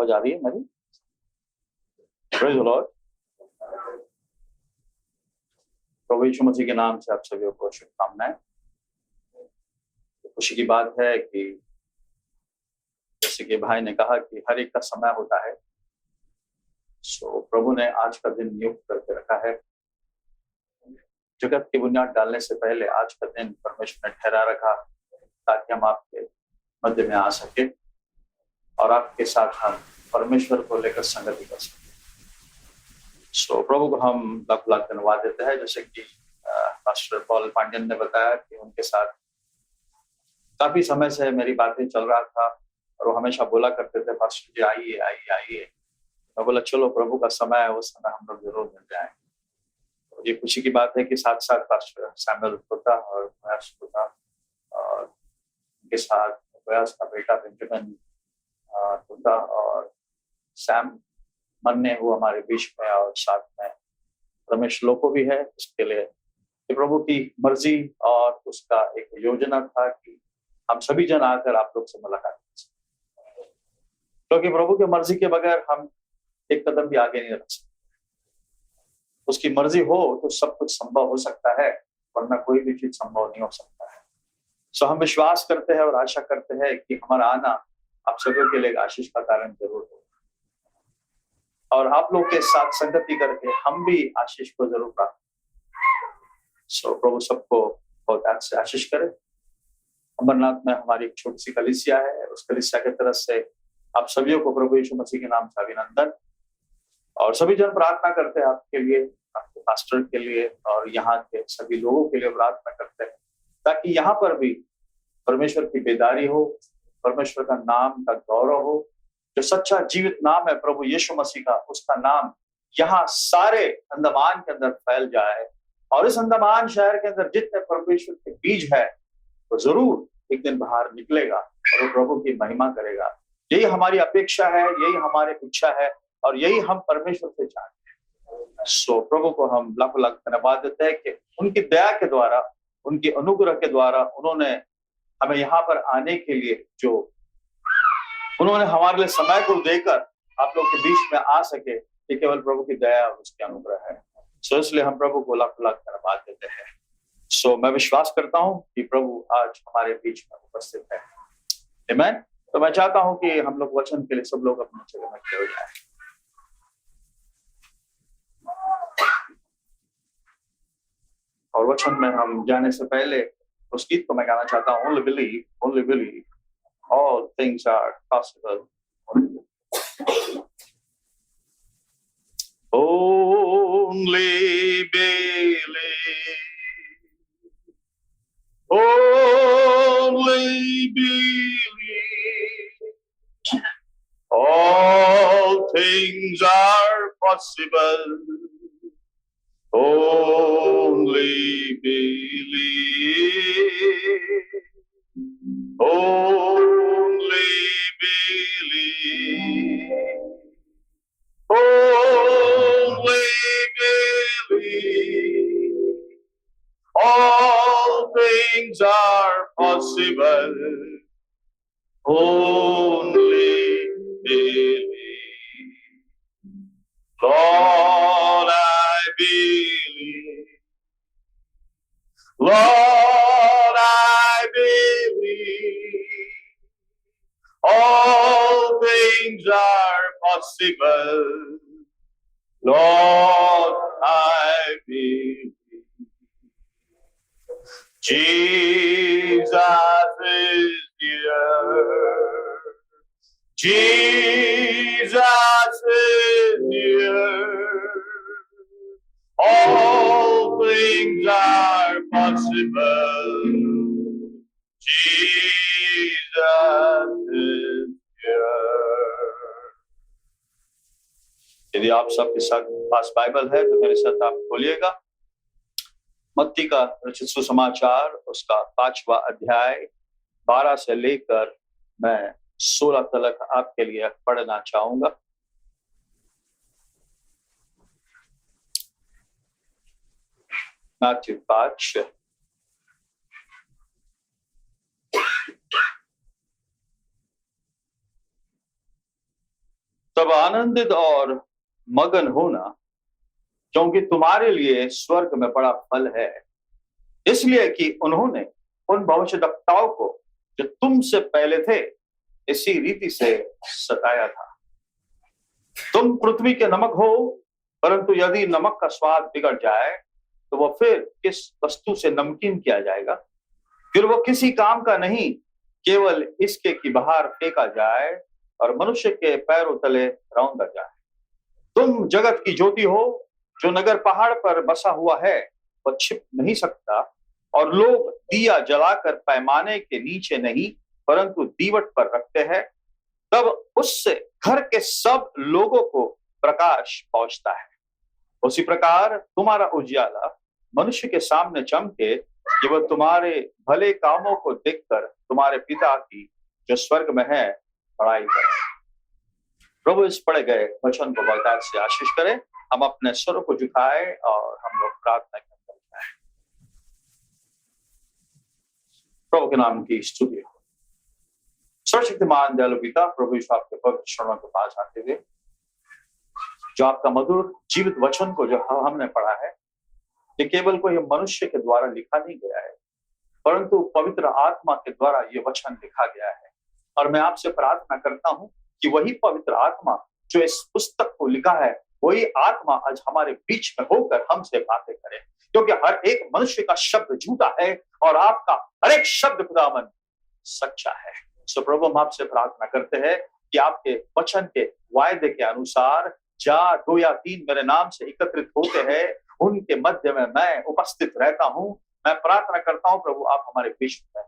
आवाज आ रही है मेरी? Praise the Lord. प्रभु यीशु मसीह के नाम से आप सभी को शुभकामनाएं। खुशी की बात है कि जैसे कि भाई ने कहा कि हर एक का समय होता है। सो प्रभु ने आज का दिन नियुक्त करके रखा है। जगत की बुनियाद डालने से पहले आज का दिन परमेश्वर ने ठहरा रखा ताकि हम आपके मध्य में आ सके और आपके साथ हम परमेश्वर को लेकर संगति कर सके। सो प्रभु को हम लाख लाख धन्यवाद देते हैं। जैसे कि पास्टर पॉल पांड्यन ने बताया कि उनके साथ काफी समय से मेरी बातें चल रहा था और वो हमेशा बोला करते थे, पास्टर जी आइए आइए आइए। मैं बोला चलो प्रभु का समय है, उस समय हम लोग जरूर मिल जाएं। तो ये खुशी की बात है कि साथ साथ पास्टर सैमुअल होता और प्रयास होता और उनके साथ प्रयास का बेटा बेंजामिन होता और सैम मन्ने वो हमारे बीच में और साथ में रमेश लोको भी है। इसके लिए प्रभु की मर्जी और उसका एक योजना था कि हम सभी जन आकर आप लोग से मुलाकात कर सकें, क्योंकि प्रभु की मर्जी के बगैर हम एक कदम भी आगे नहीं रख सकते। उसकी मर्जी हो तो सब कुछ संभव हो सकता है, वरना कोई भी चीज संभव नहीं हो सकता है। सो हम विश्वास करते हैं और आशा करते हैं कि हमारा आना आप सभी के लिए आशीष का कारण जरूर हो और आप लोग के साथ संगति करके हम भी आशीष को जरूर प्राप्त। सो प्रभु सबको बहुत आज से आशीष करे। अमरनाथ में हमारी एक छोटी सी कलीसिया है, उस कलीसिया की तरफ से आप सभी को प्रभु यीशु मसीह के नाम से अभिनंदन और सभी जन प्रार्थना करते हैं आपके लिए, आपके पास्टर के लिए और यहाँ के सभी लोगों के लिए प्रार्थना करते हैं ताकि यहाँ पर भी परमेश्वर की बेदारी हो, परमेश्वर का नाम का गौरव हो। जो सच्चा जीवित नाम है प्रभु यीशु मसीह का, उसका नाम यहाँ सारे अंडमान के अंदर फैल जाए और इस अंडमान शहर के अंदर जितने परमेश्वर के बीज है तो जरूर एक दिन बाहर निकलेगा और वो प्रभु की महिमा करेगा। यही हमारी अपेक्षा है, यही हमारी इच्छा है और यही हम परमेश्वर से चाहते हैं। सो प्रभु को हम लाखों लाख धन्यवाद देते हैं कि उनकी दया के द्वारा, उनके अनुग्रह के द्वारा उन्होंने हमें यहाँ पर आने के लिए जो उन्होंने हमारे लिए समय को देकर आप लोग के बीच में आ सके, ये केवल प्रभु की दया और उसके अनुग्रह है। सो इसलिए हम प्रभु को लाख लाख धन्यवाद देते हैं। सो मैं विश्वास करता हूँ कि प्रभु आज हमारे बीच में उपस्थित है। आमीन। तो मैं चाहता हूँ कि हम लोग वचन के लिए सब लोग अपने जगह में खड़े हो जाएं। और वचन में हम जाने से पहले उस गीत को मैं गाना चाहता हूँ, only believe, all things are possible. Only believe. Only believe. All things are possible. Only believe. Only believe. Only believe. All things are possible. Only believe. Lord, I believe. Lord, I believe. All things are possible. Lord, I believe. Jesus is here. Jesus is here. All things are possible. Jesus is here. यदि आप सबके साथ पास Bible है तो मेरे साथ आप खोलिएगा मत्ती का रचित सुसमाचार, उसका 5वां अध्याय 12 से लेकर मैं 16 तक आपके लिए पढ़ना चाहूंगा। मैथ्यू 5 तब आनंदित और मगन होना, क्योंकि तुम्हारे लिए स्वर्ग में बड़ा फल है, इसलिए कि उन्होंने उन भविष्यद्वक्ताओं को जो तुमसे पहले थे इसी रीति से सताया था। तुम पृथ्वी के नमक हो, परंतु यदि नमक का स्वाद बिगड़ जाए तो वह फिर किस वस्तु से नमकीन किया जाएगा? फिर वो किसी काम का नहीं, केवल इसके कि बाहर फेंका जाए और मनुष्य के पैरों तले रौंदा जाए। तुम जगत की ज्योति हो। जो नगर पहाड़ पर बसा हुआ है वह छिप नहीं सकता, और लोग दिया जलाकर पैमाने के नीचे नहीं परंतु दीवट पर रखते हैं, तब उससे घर के सब लोगों को प्रकाश पहुंचता है। उसी प्रकार तुम्हारा उजियाला मनुष्य के सामने चमके कि वह तुम्हारे भले कामों को देखकर तुम्हारे पिता की जो स्वर्ग में है बड़ाई करे। प्रभु इस पढ़े गए वचन को बरकत से आशीष करें। हम अपने स्वरों को झुकाए और हम लोग प्रार्थना करते हैं। प्रभु के नाम की स्तुति हो। सर्वशक्तिमान दयालु पिता, प्रभु यीशु आपके पवित्र चरणों के पास आते हुए जो आपका मधुर जीवित वचन को जो हमने पढ़ा है, ये केवल कोई मनुष्य के द्वारा लिखा नहीं गया है, परंतु पवित्र आत्मा के द्वारा ये वचन लिखा गया है। और मैं आपसे प्रार्थना करता हूं कि वही पवित्र आत्मा जो इस पुस्तक को लिखा है, वही आत्मा आज हमारे बीच में होकर हमसे बातें करे, क्योंकि हर एक मनुष्य का शब्द झूठा है और आपका हर एक शब्द खुदावन सच्चा है। सो प्रभु, हम आपसे प्रार्थना करते हैं कि आपके वचन के वायदे के अनुसार जहाँ 2 या 3 मेरे नाम से एकत्रित होते हैं उनके मध्य में मैं उपस्थित रहता हूँ। मैं प्रार्थना करता हूँ प्रभु, आप हमारे बीच में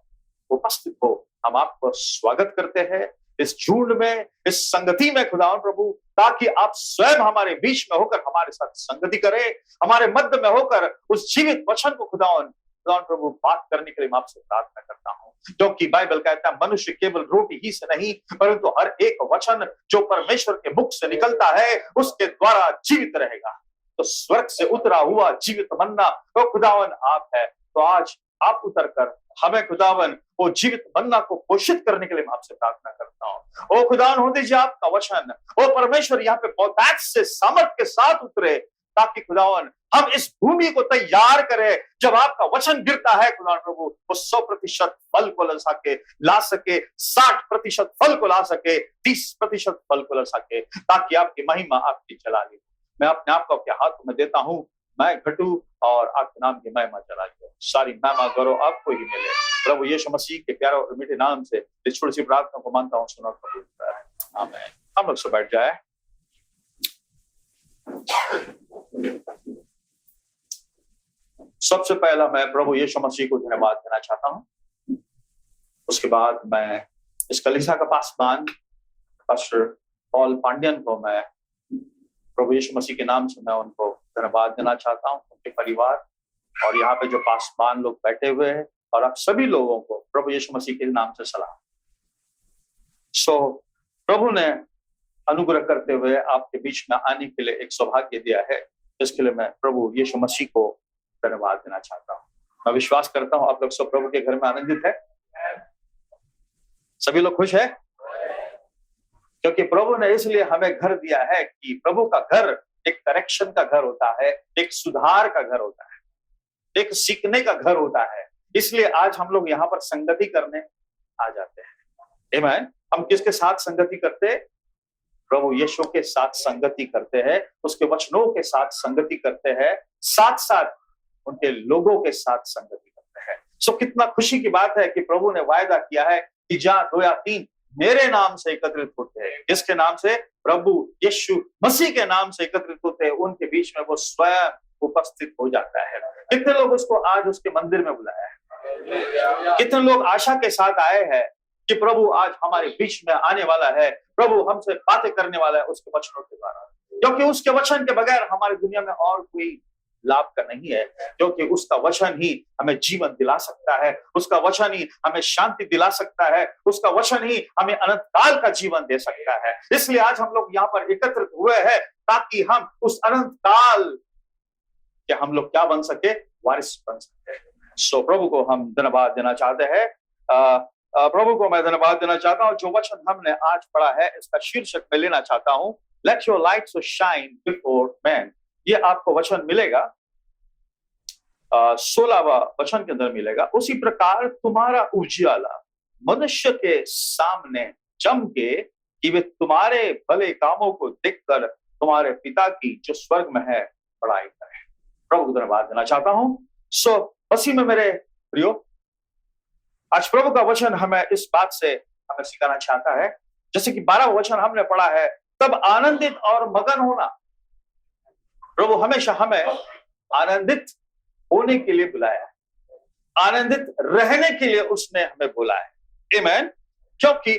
उपस्थित हो। हम आपको स्वागत करते हैं इस झुंड में, इस संगति में खुदावन प्रभु, ताकि आप स्वयं हमारे बीच में होकर हमारे साथ संगति करें, हमारे मध्य में होकर उस जीवित वचन को खुदावन प्रभु बात करने के लिए मैं आपसे प्रार्थना करता हूँ। क्योंकि बाइबल कहता है मनुष्य केवल रोटी ही से नहीं परंतु हर एक वचन जो परमेश्वर के मुख से निकलता है उसके द्वारा जीवित रहेगा। तो स्वर्ग से उतरा हुआ जीवित मन्ना तो खुदावन आप है। तो आज आप उतर कर हमें खुदावन वो जीवित मन्ना को पोषित करने के लिए मैं आपसे प्रार्थना करता हूँ। ओ खुदावन, हो दीजिए आपका वचन, ओ परमेश्वर यहाँ पे बहुतायत से सामर्थ के साथ उतरे, ताकि खुदावन हम इस भूमि को तैयार करें। जब आपका वचन गिरता है खुदावन प्रभु, वो 100% फल को ला सके, 60% फल को ला सके, 30% फल को ला सके, ताकि आपकी महिमा आपकी चला ले। मैं अपने आप को आपके हाथों में देता हूँ, मैं घटू और आपके नाम की महिमा चला ले। सारी महिमा गौरव आपको ही मिले। प्रभु यीशु मसीह के प्यारे और मीठे नाम से इस छोटी सी प्रार्थना को मानता हूँ, सुना कबूल करें। आमीन। हम लोग से बैठ जाए। सबसे पहला मैं प्रभु यीशु मसीह को धन्यवाद देना चाहता हूं। उसके बाद मैं इस कलीसिया का पासवान पास्टर पॉल पांड्यन को मैं प्रभु यीशु मसीह के नाम से मैं उनको धन्यवाद देना चाहता हूं, उनके परिवार और यहाँ पे जो पासवान लोग बैठे हुए हैं और आप सभी लोगों को प्रभु यीशु मसीह के नाम से सलाम। प्रभु ने अनुग्रह करते हुए आपके बीच में आने के लिए एक सौभाग्य दिया है, इसके लिए मैं प्रभु यीशु मसीह को धन्यवाद देना चाहता हूँ। मैं विश्वास करता हूँ आप लोग सब प्रभु के घर में आनंदित है, सभी लोग खुश है, क्योंकि प्रभु ने इसलिए हमें घर दिया है कि प्रभु का घर एक करेक्शन का घर होता है, एक सुधार का घर होता है, एक सीखने का घर होता है। इसलिए आज हम लोग यहाँ पर संगति करने आ जाते हैं। आमीन। हम किसके साथ संगति करते हैं? प्रभु यीशु के साथ संगति करते हैं, उसके वचनों के साथ संगति करते हैं, साथ साथ उनके लोगों के साथ संगति करते हैं। कितना खुशी की बात है कि प्रभु ने वायदा किया है कि जहां 2 या 3 मेरे नाम से एकत्रित होते हैं, किसके नाम से? प्रभु यीशु मसीह के नाम से एकत्रित होते हैं, उनके बीच में वो स्वयं उपस्थित हो जाता है। कितने लोग उसको आज उसके मंदिर में बुलाया है? कितने लोग आशा के साथ आए हैं कि प्रभु आज हमारे बीच में आने वाला है, प्रभु हमसे बातें करने वाला है उसके वचनों के द्वारा, क्योंकि उसके वचन के बगैर हमारी दुनिया में और कोई लाभ का नहीं है, क्योंकि उसका वचन ही हमें जीवन दिला सकता है, उसका वचन ही हमें शांति दिला सकता है, उसका वचन ही हमें अनंत काल का जीवन दे सकता है। इसलिए आज हम लोग यहाँ पर एकत्रित हुए हैं ताकि हम उस अनंत काल के हम लोग क्या बन सके? वारिस बन सके। प्रभु को हम धन्यवाद देना चाहते हैं। प्रभु को मैं धन्यवाद देना चाहता हूँ। जो वचन हमने आज पढ़ा है इसका शीर्षक मैं लेना चाहता हूँ, let your light so shine before man, ये आपको वचन मिलेगा 16वां वचन के अंदर मिलेगा। उसी प्रकार तुम्हारा उजियाला मनुष्य के सामने चमके कि वे तुम्हारे भले कामों को देखकर तुम्हारे पिता की जो स्वर्ग में है बड़ाई करें। प्रभु को धन्यवाद देना चाहता हूं। सो मसीह में मेरे प्रियो, आज प्रभु का वचन हमें इस बात से हमें सिखाना चाहता है, जैसे कि 12वां वचन हमने पढ़ा है, तब आनंदित और मगन होना। प्रभु हमेशा हमें आनंदित होने के लिए बुलाया है, आनंदित रहने के लिए उसने हमें बोला है। आमेन। क्योंकि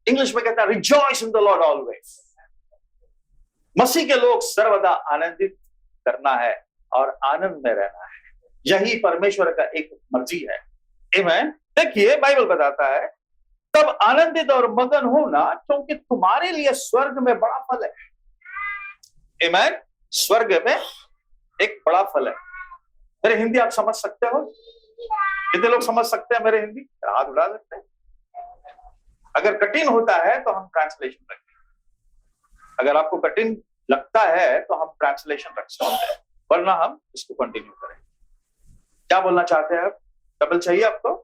इंग्लिश में कहता है rejoice in the Lord always. Masih के लोग सर्वदा आनंदित करना है और आनंद में रहना है, यही परमेश्वर का एक मर्जी है। आमेन। देखिए बाइबल बताता है तब आनंदित और मगन होना क्योंकि तुम्हारे लिए स्वर्ग में बड़ा फल है। आमेन। स्वर्ग में एक बड़ा फल है। मेरे हिंदी आप समझ सकते हो? कितने लोग समझ सकते हैं मेरे हिंदी? हाथ उड़ा सकते हैं। अगर कठिन होता है तो हम ट्रांसलेशन रखें, अगर आपको कठिन लगता है तो हम ट्रांसलेशन रख सकते हैं, वरना हम इसको कंटिन्यू करें। क्या बोलना चाहते हैं आप? डबल चाहिए आपको?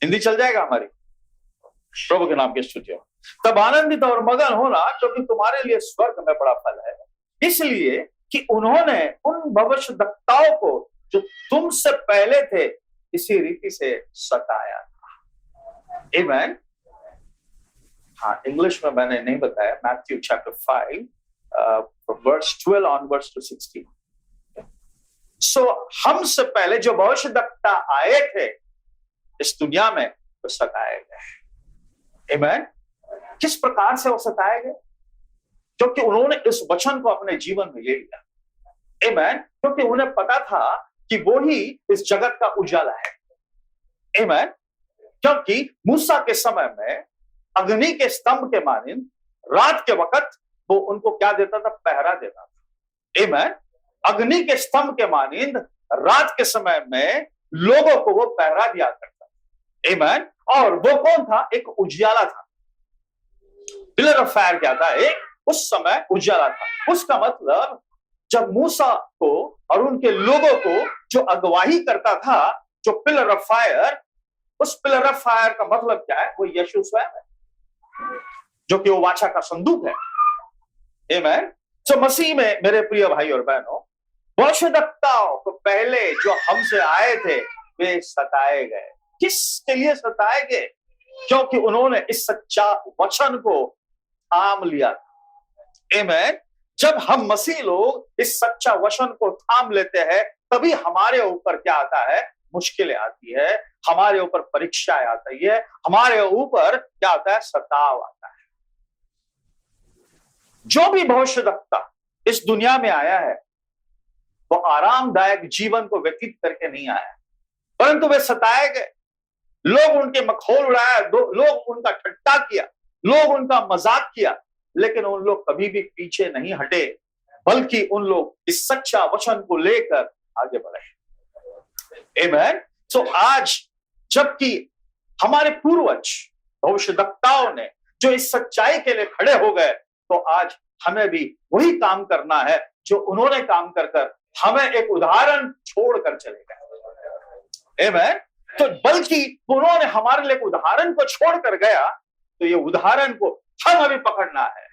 हिंदी चल जाएगा हमारी? प्रभु के नाम की स्तुति हो। तब आनंदित और मगन होना क्योंकि तुम्हारे लिए स्वर्ग में बड़ा फल है, इसलिए कि उन्होंने उन भविष्यद्वक्ताओं को जो तुमसे पहले थे इसी रीति से सताया था। आमेन। हाँ, इंग्लिश में मैंने नहीं बताया। Matthew chapter 5 verse 12 onwards to 16। सो हमसे पहले जो भविष्यद्वक्ता आए थे इस दुनिया में वो सताए गए। आमेन। किस प्रकार से वो सताए गए? क्योंकि उन्होंने इस वचन को अपने जीवन में ले लिया। आमेन। क्योंकि उन्हें पता था कि वो ही इस जगत का उजाला है। आमेन। क्योंकि मूसा के समय में अग्नि के स्तंभ के मानिंद रात के वक्त वो उनको क्या देता था? पहरा देता था। आमेन। अग्नि के स्तंभ के मानिंद रात के समय में लोगों को वो पहरा दिया करता था। आमेन। और वो कौन था? एक उजियाला था। पिलर ऑफ फायर क्या था? एक उस समय उजाला था। उसका मतलब जब मूसा को और उनके लोगों को जो अगवाही करता था, जो पिलर ऑफ फायर, उस पिलर ऑफ फायर का मतलब क्या है? वो यीशु स्वयं है, जो कि वो वाचा का संदूक है। आमेन। तो मसीह में मेरे प्रिय भाई और बहनों, भविष्यद्वक्ताओं को पहले जो हमसे आए थे वे सताए गए। किसके लिए सताए गए? क्योंकि उन्होंने इस सच्चा वचन को थाम लिया था। आमेन। जब हम मसीह लोग इस सच्चा वचन को थाम लेते हैं तभी हमारे ऊपर क्या आता है? मुश्किलें आती है, हमारे ऊपर परीक्षाएं आती है, हमारे ऊपर क्या आता है? सताव आता है। जो भी भविष्यद्वक्ता इस दुनिया में आया है वो आरामदायक जीवन को व्यतीत करके नहीं आया, परंतु वे सताए गए। लोग उनके मखौल उड़ाया, लोग उनका ठट्टा किया, लोग उनका मजाक किया, लेकिन उन लोग कभी भी पीछे नहीं हटे, बल्कि उन लोग इस सच्चा वचन को लेकर आगे बढ़े। आमेन। तो आज जबकि हमारे पूर्वज भविष्यद्वक्ताओं ने जो इस सच्चाई के लिए खड़े हो गए, तो आज हमें भी वही काम करना है जो उन्होंने काम कर हमें एक उदाहरण छोड़कर चले गए। आमेन। तो बल्कि उन्होंने हमारे लिए उदाहरण को छोड़कर गया, तो ये उदाहरण को हम अभी पकड़ना है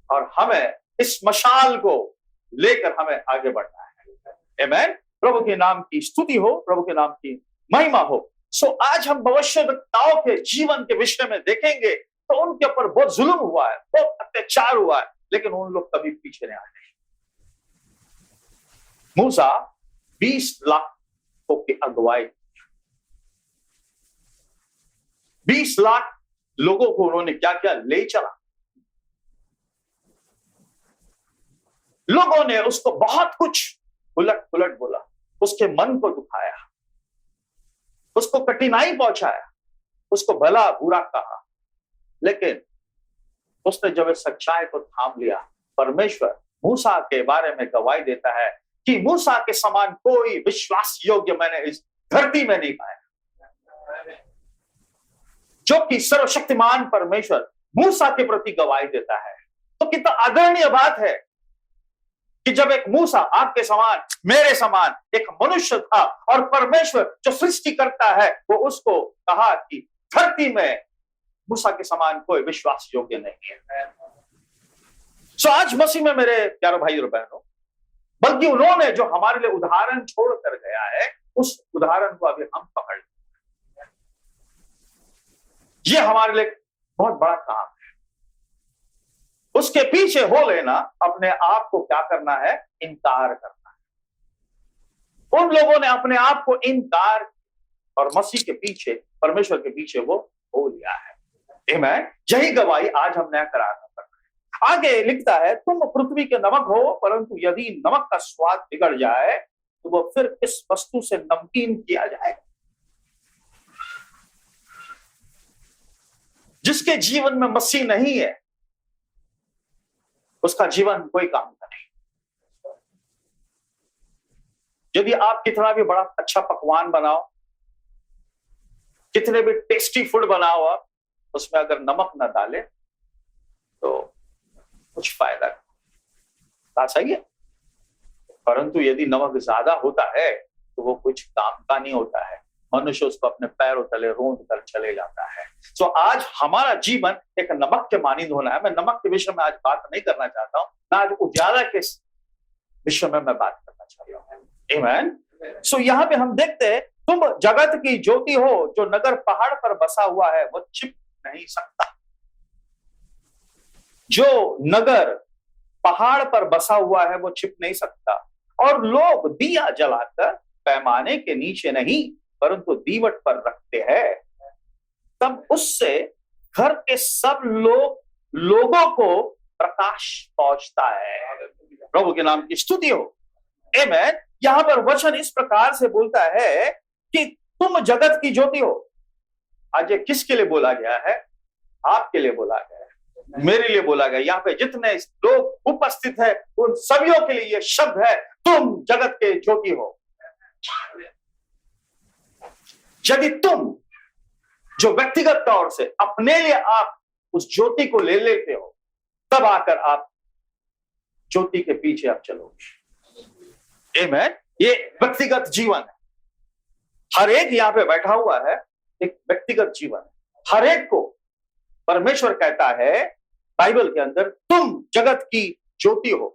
और हमें इस मशाल को लेकर हमें आगे बढ़ना है। आमेन। प्रभु के नाम की स्तुति हो, प्रभु के नाम की महिमा हो। सो आज हम भविष्यद्वक्ताओं के जीवन के विषय में देखेंगे तो उनके ऊपर बहुत जुल्म हुआ है, बहुत अत्याचार हुआ है, लेकिन उन लोग कभी पीछे नहीं आए। मूसा 20 लाख की अगुवाई, 20 लाख लोगों को उन्होंने क्या क्या ले चला। लोगों ने उसको बहुत कुछ उलट पुलट बोला, उसके मन को दुखाया, उसको कठिनाई पहुंचाया, उसको भला बुरा कहा, लेकिन उसने जब इस सच्चाई को थाम लिया, परमेश्वर मूसा के बारे में गवाही देता है कि मूसा के समान कोई विश्वास योग्य मैंने इस धरती में नहीं पाया। जो कि सर्वशक्तिमान परमेश्वर मूसा के प्रति गवाही देता है। तो कितना आदरणीय बात है कि जब एक मूसा आपके समान मेरे समान एक मनुष्य था और परमेश्वर जो सृष्टि करता है वो उसको कहा कि धरती में मूसा के समान कोई विश्वास योग्य नहीं है। सो आज मसीह में मेरे प्यारे भाई और बहनों, बल्कि उन्होंने जो हमारे लिए उदाहरण छोड़ कर गया है उस उदाहरण को अभी हम पकड़ लें। यह हमारे लिए बहुत बड़ा काम है। उसके पीछे हो लेना अपने आप को क्या करना है, इनकार करना है। उन लोगों ने अपने आप को इनकार और मसीह के पीछे, परमेश्वर के पीछे वो हो लिया है। आमीन। यही गवाही आज हम नया करार में कर रहे हैं। आगे लिखता है, तुम पृथ्वी के नमक हो, परंतु यदि नमक का स्वाद बिगड़ जाए तो वो फिर किस वस्तु से नमकीन किया जाए। जिसके जीवन में मसीह नहीं है उसका जीवन कोई काम का नहीं। यदि आप कितना भी बड़ा अच्छा पकवान बनाओ, कितने भी टेस्टी फूड बनाओ, आप उसमें अगर नमक ना डाले तो कुछ फायदा नहीं। बात सही है। परंतु यदि नमक ज्यादा होता है तो वो कुछ काम का नहीं होता है। मनुष्य उसको अपने पैरों तले रोंद कर चले जाता है। तो आज हमारा जीवन एक नमक के मानिंद होना है। मैं नमक के विषय में आज बात नहीं करना चाहता हूं, ना आज उजाला के विषय में मैं बात करना चाहता हूं। आमीन। सो यहाँ पे हम देखते हैं, तुम जगत की ज्योति हो, जो नगर पहाड़ पर बसा हुआ है वो छिप नहीं सकता। जो नगर पहाड़ पर बसा हुआ है वो छिप नहीं सकता। और लोग दिया जलाकर पैमाने के नीचे नहीं परंतु दीवट पर रखते हैं, तब उससे घर के सब लोगों को प्रकाश पहुंचता है। प्रभु के नाम की स्तुति हो। आमीन। यहां पर वचन इस प्रकार से बोलता है कि तुम जगत की ज्योति हो। आज ये किसके लिए बोला गया है? आपके लिए बोला गया है, मेरे लिए बोला गया। यहाँ पे जितने लोग उपस्थित है उन सभी के लिए ये शब्द है, तुम जगत के ज्योति हो। यदि तुम जो व्यक्तिगत तौर से अपने लिए आप उस ज्योति को ले लेते हो, तब आकर आप ज्योति के पीछे आप चलोगे। आमीन। ये व्यक्तिगत जीवन है। हर एक यहां पे बैठा हुआ है, एक व्यक्तिगत जीवन है। हर एक को परमेश्वर कहता है बाइबल के अंदर, तुम जगत की ज्योति हो।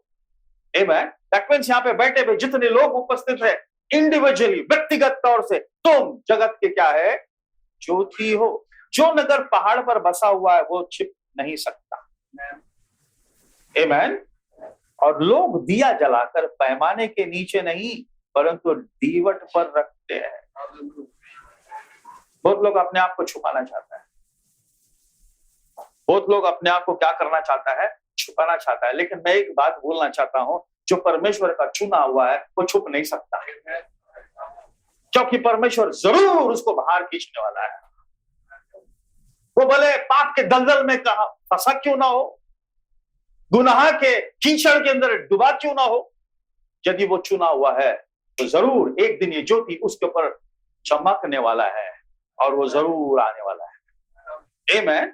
आमीन। दैट मींस यहां पे बैठे हुए जितने लोग उपस्थित है, इंडिविजुअली व्यक्तिगत तौर से तुम जगत के क्या है, ज्योति हो। जो नगर पहाड़ पर बसा हुआ है वो छिप नहीं सकता। आमीन। और लोग दिया जलाकर पैमाने के नीचे नहीं परंतु दीवट पर रखते हैं। बहुत लोग अपने आप को छुपाना चाहता है। बहुत लोग अपने आप को क्या करना चाहता है, छुपाना चाहता है। लेकिन मैं एक बात बोलना चाहता हूं, जो परमेश्वर का चुना हुआ है वो छुप नहीं सकता है, क्योंकि परमेश्वर जरूर उसको बाहर खींचने वाला है। वो भले पाप के दलदल में कहा फंसा क्यों ना हो, गुनाह के कीचड़ के अंदर डूबा क्यों ना हो, यदि वो चुना हुआ है तो जरूर एक दिन ये ज्योति उसके ऊपर चमकने वाला है और वो जरूर आने वाला है। आमीन।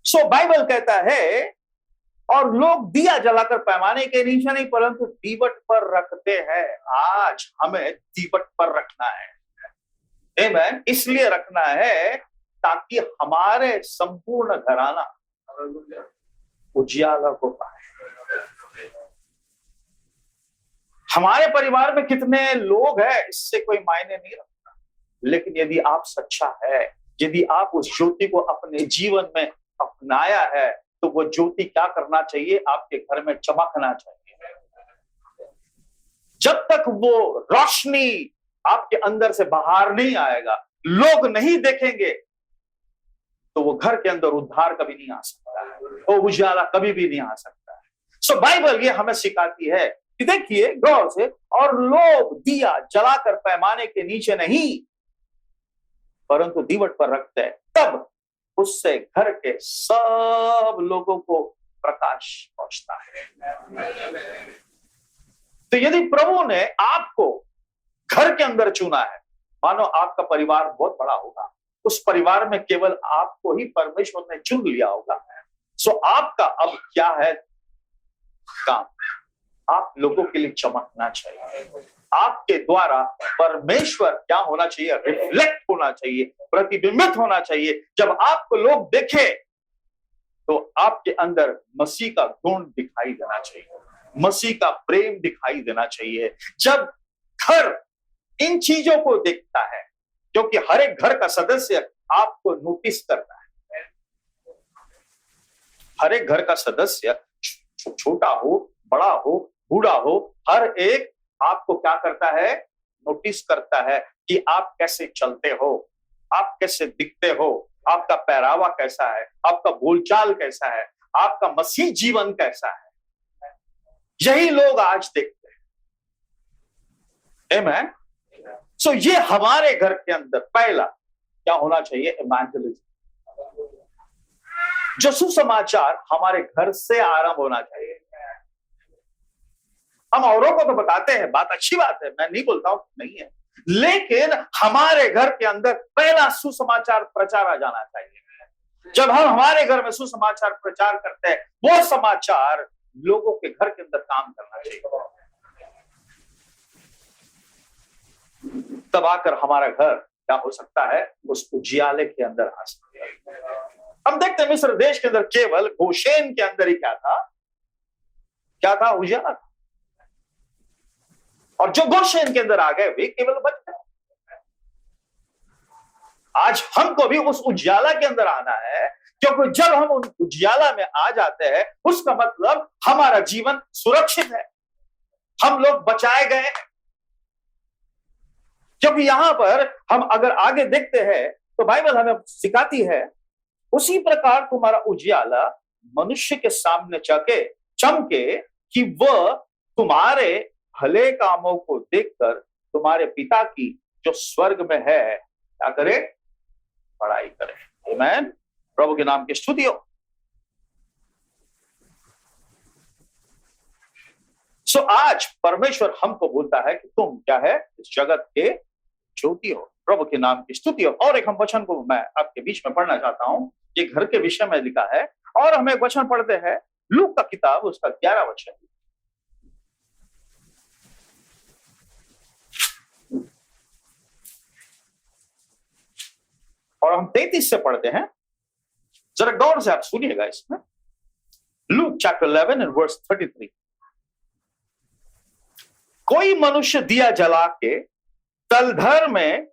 सो बाइबल कहता है, और लोग दिया जलाकर पैमाने के नीचे नहीं परंतु दीवट पर रखते हैं। आज हमें दीवट पर रखना है। आमीन। इसलिए रखना है ताकि हमारे संपूर्ण घराना उजियाला को पाए। हमारे परिवार में कितने लोग हैं इससे कोई मायने नहीं रखता, लेकिन यदि आप सच्चा है, यदि आप उस ज्योति को अपने जीवन में अपनाया है, तो वो ज्योति क्या करना चाहिए, आपके घर में चमकना चाहिए। जब तक वो रोशनी आपके अंदर से बाहर नहीं आएगा, लोग नहीं देखेंगे, तो वो घर के अंदर उद्धार कभी नहीं आ सकता है, वो उजाला कभी भी नहीं आ सकता है। सो बाइबल ये हमें सिखाती है कि देखिए गौर से, और लोग दिया जलाकर पैमाने के नीचे नहीं परंतु दीवट पर रखते हैं, तब उससे घर के सब लोगों को प्रकाश पहुंचता है। तो यदि प्रभु ने आपको घर के अंदर चुना है, मानो आपका परिवार बहुत बड़ा होगा, उस परिवार में केवल आपको ही परमेश्वर ने चुन लिया होगा। सो आपका अब क्या है काम? आप लोगों के लिए चमकना चाहिए। आपके द्वारा परमेश्वर क्या होना चाहिए? रिफ्लेक्ट होना चाहिए, प्रतिबिंबित होना चाहिए। जब आपको लोग देखे तो आपके अंदर मसीह का गुण दिखाई देना चाहिए, मसीह का प्रेम दिखाई देना चाहिए। जब घर इन चीजों को देखता है, क्योंकि हर एक घर का सदस्य आपको नोटिस करता है। हर एक घर का सदस्य, छोटा हो, बड़ा हो, बूढ़ा हो, हर एक आपको क्या करता है? नोटिस करता है कि आप कैसे चलते हो, आप कैसे दिखते हो, आपका पहरावा कैसा है, आपका बोलचाल कैसा है, आपका मसीह जीवन कैसा है। यही लोग आज देखते हैं। आमीन। सो ये हमारे घर के अंदर पहला क्या होना चाहिए? इवेंजलिज्म। जो सुसमाचार हमारे घर से आरंभ होना चाहिए। हम औरों को तो बताते हैं, बात अच्छी बात है, मैं नहीं बोलता हूं नहीं है, लेकिन हमारे घर के अंदर पहला सुसमाचार प्रचार आ जाना चाहिए। जब हम हमारे घर में सुसमाचार प्रचार करते हैं, वो समाचार लोगों के घर के अंदर काम करना चाहिए। तब आकर हमारा घर क्या हो सकता है? उस उजियाले के अंदर आ सकता है। हम देखते हैं मिस्र देश के अंदर केवल गोशेन के अंदर ही क्या था? क्या था? उजियाला। और जो गोशेन के अंदर आ गए वे केवल बच गए। आज हमको भी उस उजियाला के अंदर आना है, क्योंकि जब हम उन उजियाला में आ जाते हैं, उसका मतलब हमारा जीवन सुरक्षित है, हम लोग बचाए गए। क्योंकि यहां पर हम अगर आगे देखते हैं तो बाइबल हमें सिखाती है, उसी प्रकार तुम्हारा उजियाला मनुष्य के सामने चमके कि वह तुम्हारे भले कामों को देखकर तुम्हारे पिता की जो स्वर्ग में है क्या करे? बड़ाई करे। आमीन। प्रभु के नाम की स्तुति हो। सो आज परमेश्वर हमको बोलता है कि तुम क्या है? इस जगत के ज्योति हो। प्रभु के नाम की स्तुति हो। और एक हम वचन को मैं आपके बीच में पढ़ना चाहता हूं, ये घर के विषय में लिखा है, और हम एक वचन पढ़ते हैं लूक का किताब, उसका 11 वचन। और हम 33 से पढ़ते हैं, जरा गौर से आप सुनिएगा इसमें। Luke chapter 11 and verse 33। कोई मनुष्य दिया जला के तलधर में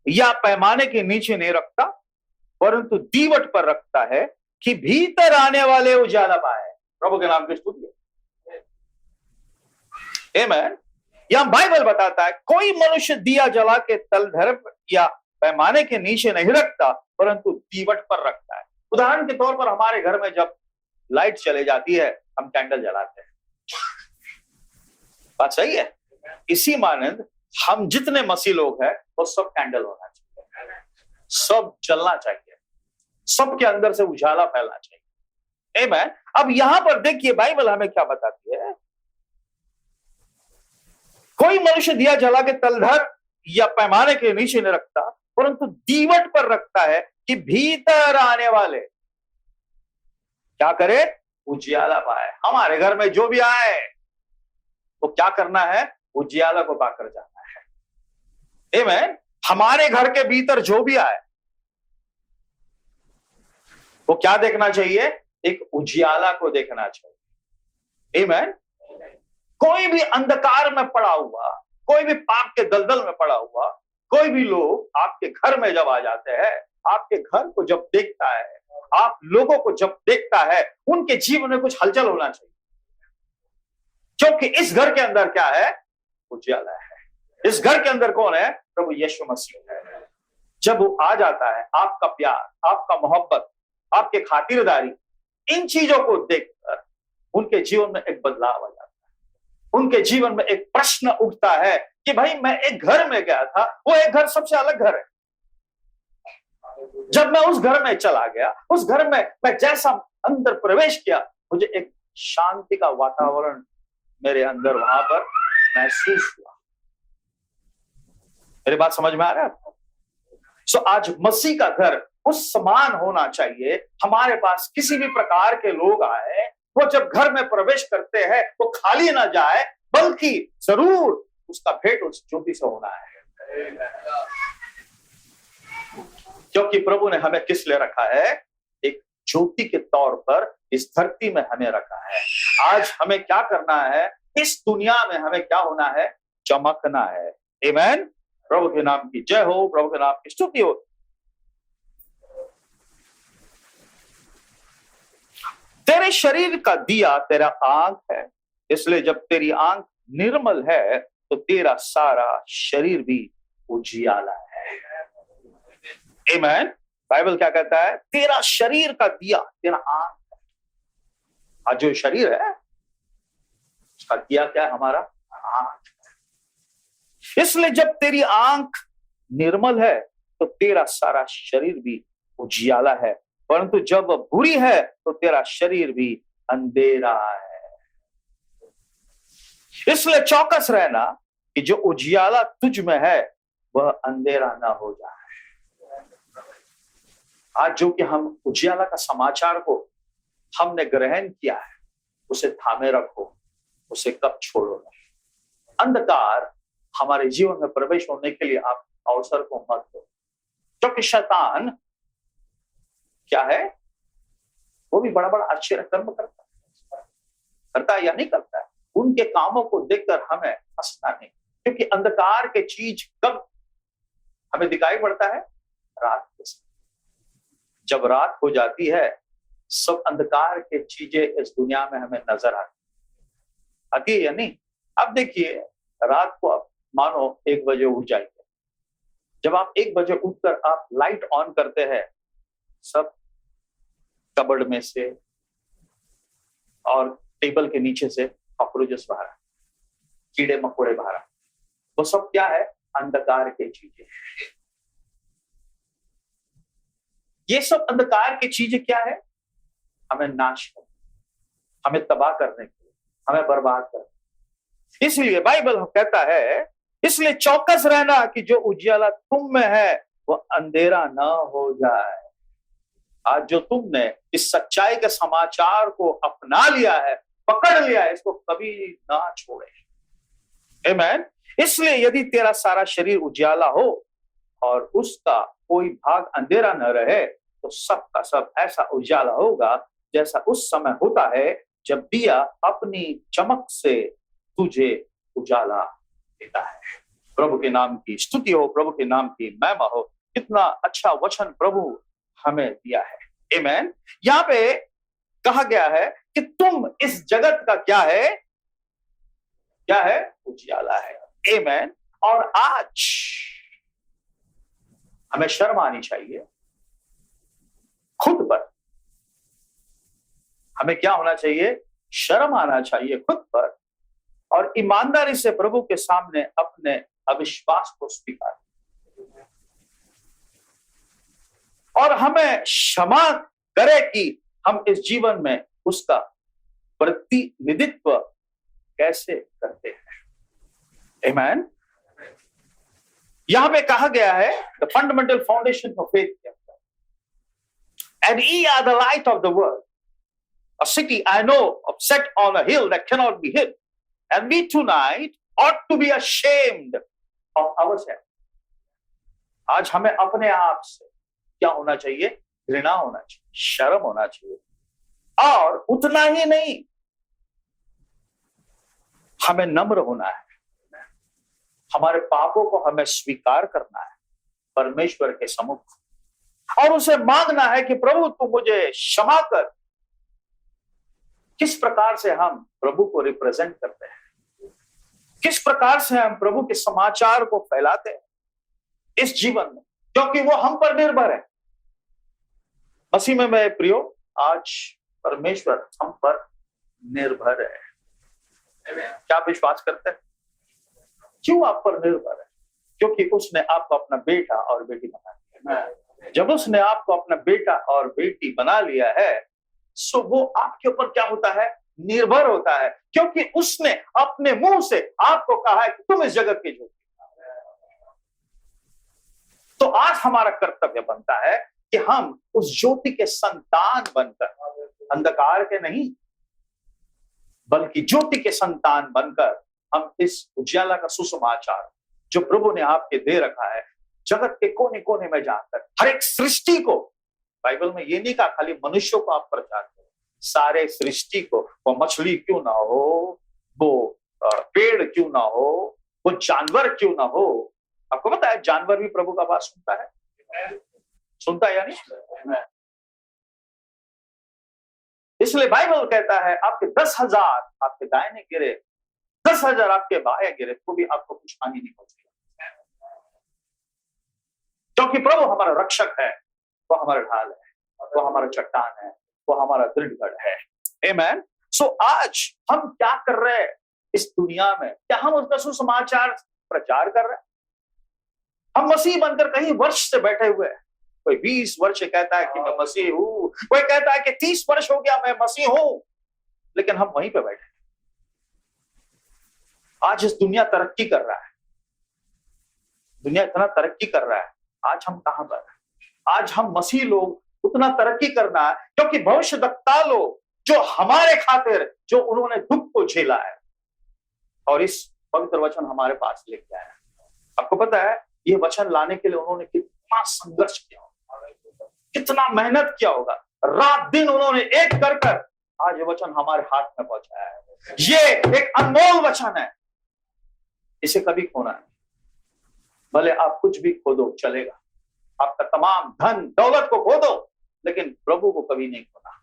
या पैमाने के नीचे नहीं रखता, परंतु दीवट पर रखता है कि भीतर आने वाले उजाला पाए। प्रभु के नाम की स्तुति। आमीन। यहां बाइबल बताता है कोई मनुष्य दिया जला के तलधर या पैमाने के नीचे नहीं रखता, परंतु दीवट पर रखता है। उदाहरण के तौर पर हमारे घर में जब लाइट चले जाती है, हम कैंडल जलाते हैं। बात सही है। इसी मानंद हम जितने मसीह लोग हैं वो सब कैंडल होना चाहिए, सब चलना चाहिए, सबके अंदर से उजाला फैलना चाहिए। आमीन। अब यहां पर देखिए बाइबल हमें क्या बताती है। कोई मनुष्य दिया जला के तलधर या पैमाने के नीचे नहीं रखता, परंतु दीवट पर रखता है कि भीतर आने वाले क्या करे? उजियाला पाए। हमारे घर में जो भी आए वो क्या करना है? उजियाला को पाकर जाना है। आमीन। हमारे घर के भीतर जो भी आए वो क्या देखना चाहिए? एक उजियाला को देखना चाहिए। आमीन। कोई भी अंधकार में पड़ा हुआ, कोई भी पाप के दलदल में पड़ा हुआ कोई भी लोग आपके घर में जब आ जाते हैं, आपके घर को जब देखता है, आप लोगों को जब देखता है, उनके जीवन में कुछ हलचल होना चाहिए, क्योंकि इस घर के अंदर क्या है? उजियाला है। इस घर के अंदर कौन है? प्रभु यीशु मसीह है। जब वो आ जाता है, आपका प्यार, आपका मोहब्बत, आपके खातिरदारी, इन चीजों को देखकर उनके जीवन में एक बदलाव आ जाता है। उनके जीवन में एक प्रश्न उठता है कि भाई मैं एक घर में गया था, वो एक घर सबसे अलग घर है। जब मैं उस घर में चला गया, उस घर में मैं जैसा अंदर प्रवेश किया, मुझे एक शांति का वातावरण मेरे अंदर वहां पर महसूस हुआ। मेरी बात समझ में आ रहा है आपको? सो आज मसीह का घर उस समान होना चाहिए। हमारे पास किसी भी प्रकार के लोग आए, वो जब घर में प्रवेश करते हैं वो खाली ना जाए, बल्कि जरूर उसका भेंट उस ज्योति से होना है। क्योंकि प्रभु ने हमें किस लिए रखा है? एक ज्योति के तौर पर इस धरती में हमें रखा है। आज हमें क्या करना है? इस दुनिया में हमें क्या होना है? चमकना है। आमीन। प्रभु के नाम की जय हो, प्रभु के नाम की स्तुति हो। तेरे शरीर का दिया तेरा आंख है, इसलिए जब तेरी आंख निर्मल है तो तेरा सारा शरीर भी उजियाला है। आमीन। बाइबल क्या कहता है? तेरा शरीर का दिया तेरा आंख है। आज जो शरीर है उसका दिया क्या है? हमारा आंख है। इसलिए जब तेरी आंख निर्मल है तो तेरा सारा शरीर भी उजियाला है, परंतु जब बुरी है तो तेरा शरीर भी अंधेरा है। इसलिए चौकस रहना कि जो उजियाला तुझ में है वह अंधेरा ना हो जाए। आज जो कि हम उजियाला का समाचार को हमने ग्रहण किया है, उसे थामे रखो, उसे कब छोड़ो नहीं। अंधकार हमारे जीवन में प्रवेश होने के लिए आप अवसर को मत दो, क्योंकि शैतान क्या है? वो भी बड़ा बड़ा आश्चर्य कर्म करता है या नहीं करता है? उनके कामों को देखकर हमें हंसना नहीं, क्योंकि अंधकार के चीज कब हमें दिखाई पड़ता है? रात के समय। जब रात हो जाती है सब अंधकार के चीजें इस दुनिया में हमें नजर आती है या नहीं? अब देखिए, रात को आप मानो 1 बजे उठ जाएंगे। जब आप 1 बजे उठकर आप लाइट ऑन करते हैं, सब कबर्ड में से और टेबल के नीचे से कॉकरोचेस बाहर, कीड़े मकोड़े बाहर, वो सब क्या है? अंधकार के चीजें। ये सब अंधकार की चीजें क्या है? हमें नाश करने, हमें तबाह करने के लिए, हमें बर्बाद करने। इसलिए बाइबल कहता है, इसलिए चौकस रहना कि जो उजियाला तुम में है वह अंधेरा ना हो जाए। आज जो तुमने इस सच्चाई के समाचार को अपना लिया है, पकड़ लिया है, इसको कभी ना छोड़े। आमीन। इसलिए यदि तेरा सारा शरीर उजियाला हो और उसका कोई भाग अंधेरा न रहे, तो सब का सब ऐसा उजाला होगा जैसा उस समय होता है जब दिया अपनी चमक से तुझे उजाला देता है। प्रभु के नाम की स्तुति हो, प्रभु के नाम की महिमा हो। कितना अच्छा वचन प्रभु हमें दिया है। आमीन। यहाँ पे कहा गया है कि तुम इस जगत का क्या है? क्या है? उजियाला है। आमीन। और आज हमें शर्म आनी चाहिए खुद पर। हमें क्या होना चाहिए? शर्म आना चाहिए खुद पर, और ईमानदारी से प्रभु के सामने अपने अविश्वास को स्वीकार, और हमें क्षमा करे कि हम इस जीवन में उसका प्रतिनिधित्व कैसे करते हैं। आमीन। यहां पे कहा गया है the fundamental foundation of faith, and ye are the light of the world, a city I know of set on a hill that cannot be hid, and we tonight ought to be ashamed of ourselves. आज हमें अपने आप से क्या होना चाहिए? घृणा होना चाहिए, शर्म होना चाहिए, और उतना ही नहीं, हमें नम्र होना है। हमारे पापों को हमें स्वीकार करना है परमेश्वर के सम्मुख, और उसे मांगना है कि प्रभु तू मुझे क्षमा कर। किस प्रकार से हम प्रभु को रिप्रेजेंट करते हैं, किस प्रकार से हम प्रभु के समाचार को फैलाते हैं इस जीवन में, क्योंकि वो हम पर निर्भर है। मसीह में मेरे प्रियो, आज परमेश्वर हम पर निर्भर है। क्या आप विश्वास करते हैं? क्यों आप पर निर्भर है? क्योंकि उसने आपको अपना बेटा और बेटी बना दिया। जब उसने आपको अपना बेटा और बेटी बना लिया है, सो वो आपके ऊपर क्या होता है? निर्भर होता है, क्योंकि उसने अपने मुंह से आपको कहा है कि तुम इस जगत के ज्योति। तो आज हमारा कर्तव्य बनता है कि हम उस ज्योति के संतान बनकर, अंधकार के नहीं बल्कि ज्योति के संतान बनकर, हम इस उजियाला का सुसमाचार जो प्रभु ने आपके दे रखा है, जगत के कोने कोने में जाकर हर एक सृष्टि को, बाइबल में ये नहीं कहा खाली मनुष्यों को आप प्रचार करें, सारे सृष्टि को, वो मछली क्यों ना हो, वो पेड़ क्यों ना हो, वो जानवर क्यों ना हो। आपको पता है जानवर भी प्रभु का बात सुनता है या नहीं? इसलिए बाइबल कहता है आपके 10,000 आपके दाहिने गिरे, 10,000 आपके बाएं गिरे, तो भी आपको कुछ हानि नहीं पहुंचेगा, क्योंकि प्रभु हमारा रक्षक है, वो हमारा ढाल है, वो हमारा चट्टान है, वो हमारा दृढ़गढ़ है। आमीन। सो आज हम क्या कर रहे हैं इस दुनिया में? क्या हम उसका सुसमाचार प्रचार कर रहे हैं? हम मसीह बनकर कहीं वर्ष से बैठे हुए हैं। कोई 20 वर्ष से कहता है कि मैं मसीह हूं, कोई कहता है कि 30 वर्ष हो गया मैं मसीह हूं, लेकिन हम वहीं पे बैठे। आज इस दुनिया तरक्की कर रहा है, दुनिया इतना तरक्की कर रहा है, आज हम कहां पर हैं? आज हम मसीह लोग उतना तरक्की करना है क्योंकि भविष्यवक्ता लोग जो हमारे खातिर जो उन्होंने दुख को झेला है और इस पवित्र वचन हमारे पास लेके आया। आपको पता है ये वचन लाने के लिए उन्होंने कितना संघर्ष किया होगा, कितना मेहनत किया होगा, रात दिन उन्होंने एक कर कर आज ये वचन हमारे हाथ में पहुंचाया है। ये एक अनमोल वचन है, इसे कभी खोना नहीं। भले आप कुछ भी खो दो चलेगा, आपका तमाम धन दौलत को खो दो, लेकिन प्रभु को कभी नहीं खोना,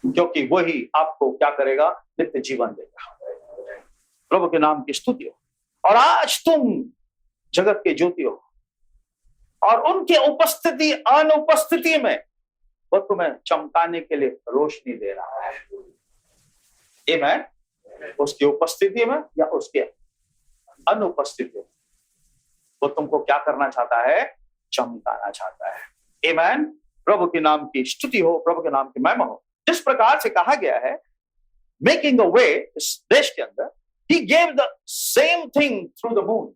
क्योंकि वही आपको क्या करेगा? नित्य जीवन देगा। प्रभु के नाम की स्तुति हो। और आज तुम जगत के ज्योति हो और उनके उपस्थिति अनुपस्थिति में वो तुम्हें चमकाने के लिए रोशनी दे रहा है। आमीन। उसकी उपस्थिति में या उसके अनुपस्थिति में वो तुमको क्या करना चाहता है? चमकाना चाहता है। आमीन। प्रभु के नाम की स्तुति हो, प्रभु के नाम की महिमा हो। जिस प्रकार से कहा गया है मेकिंग अ वे, इस देश के अंदर he gave the same thing through the moon,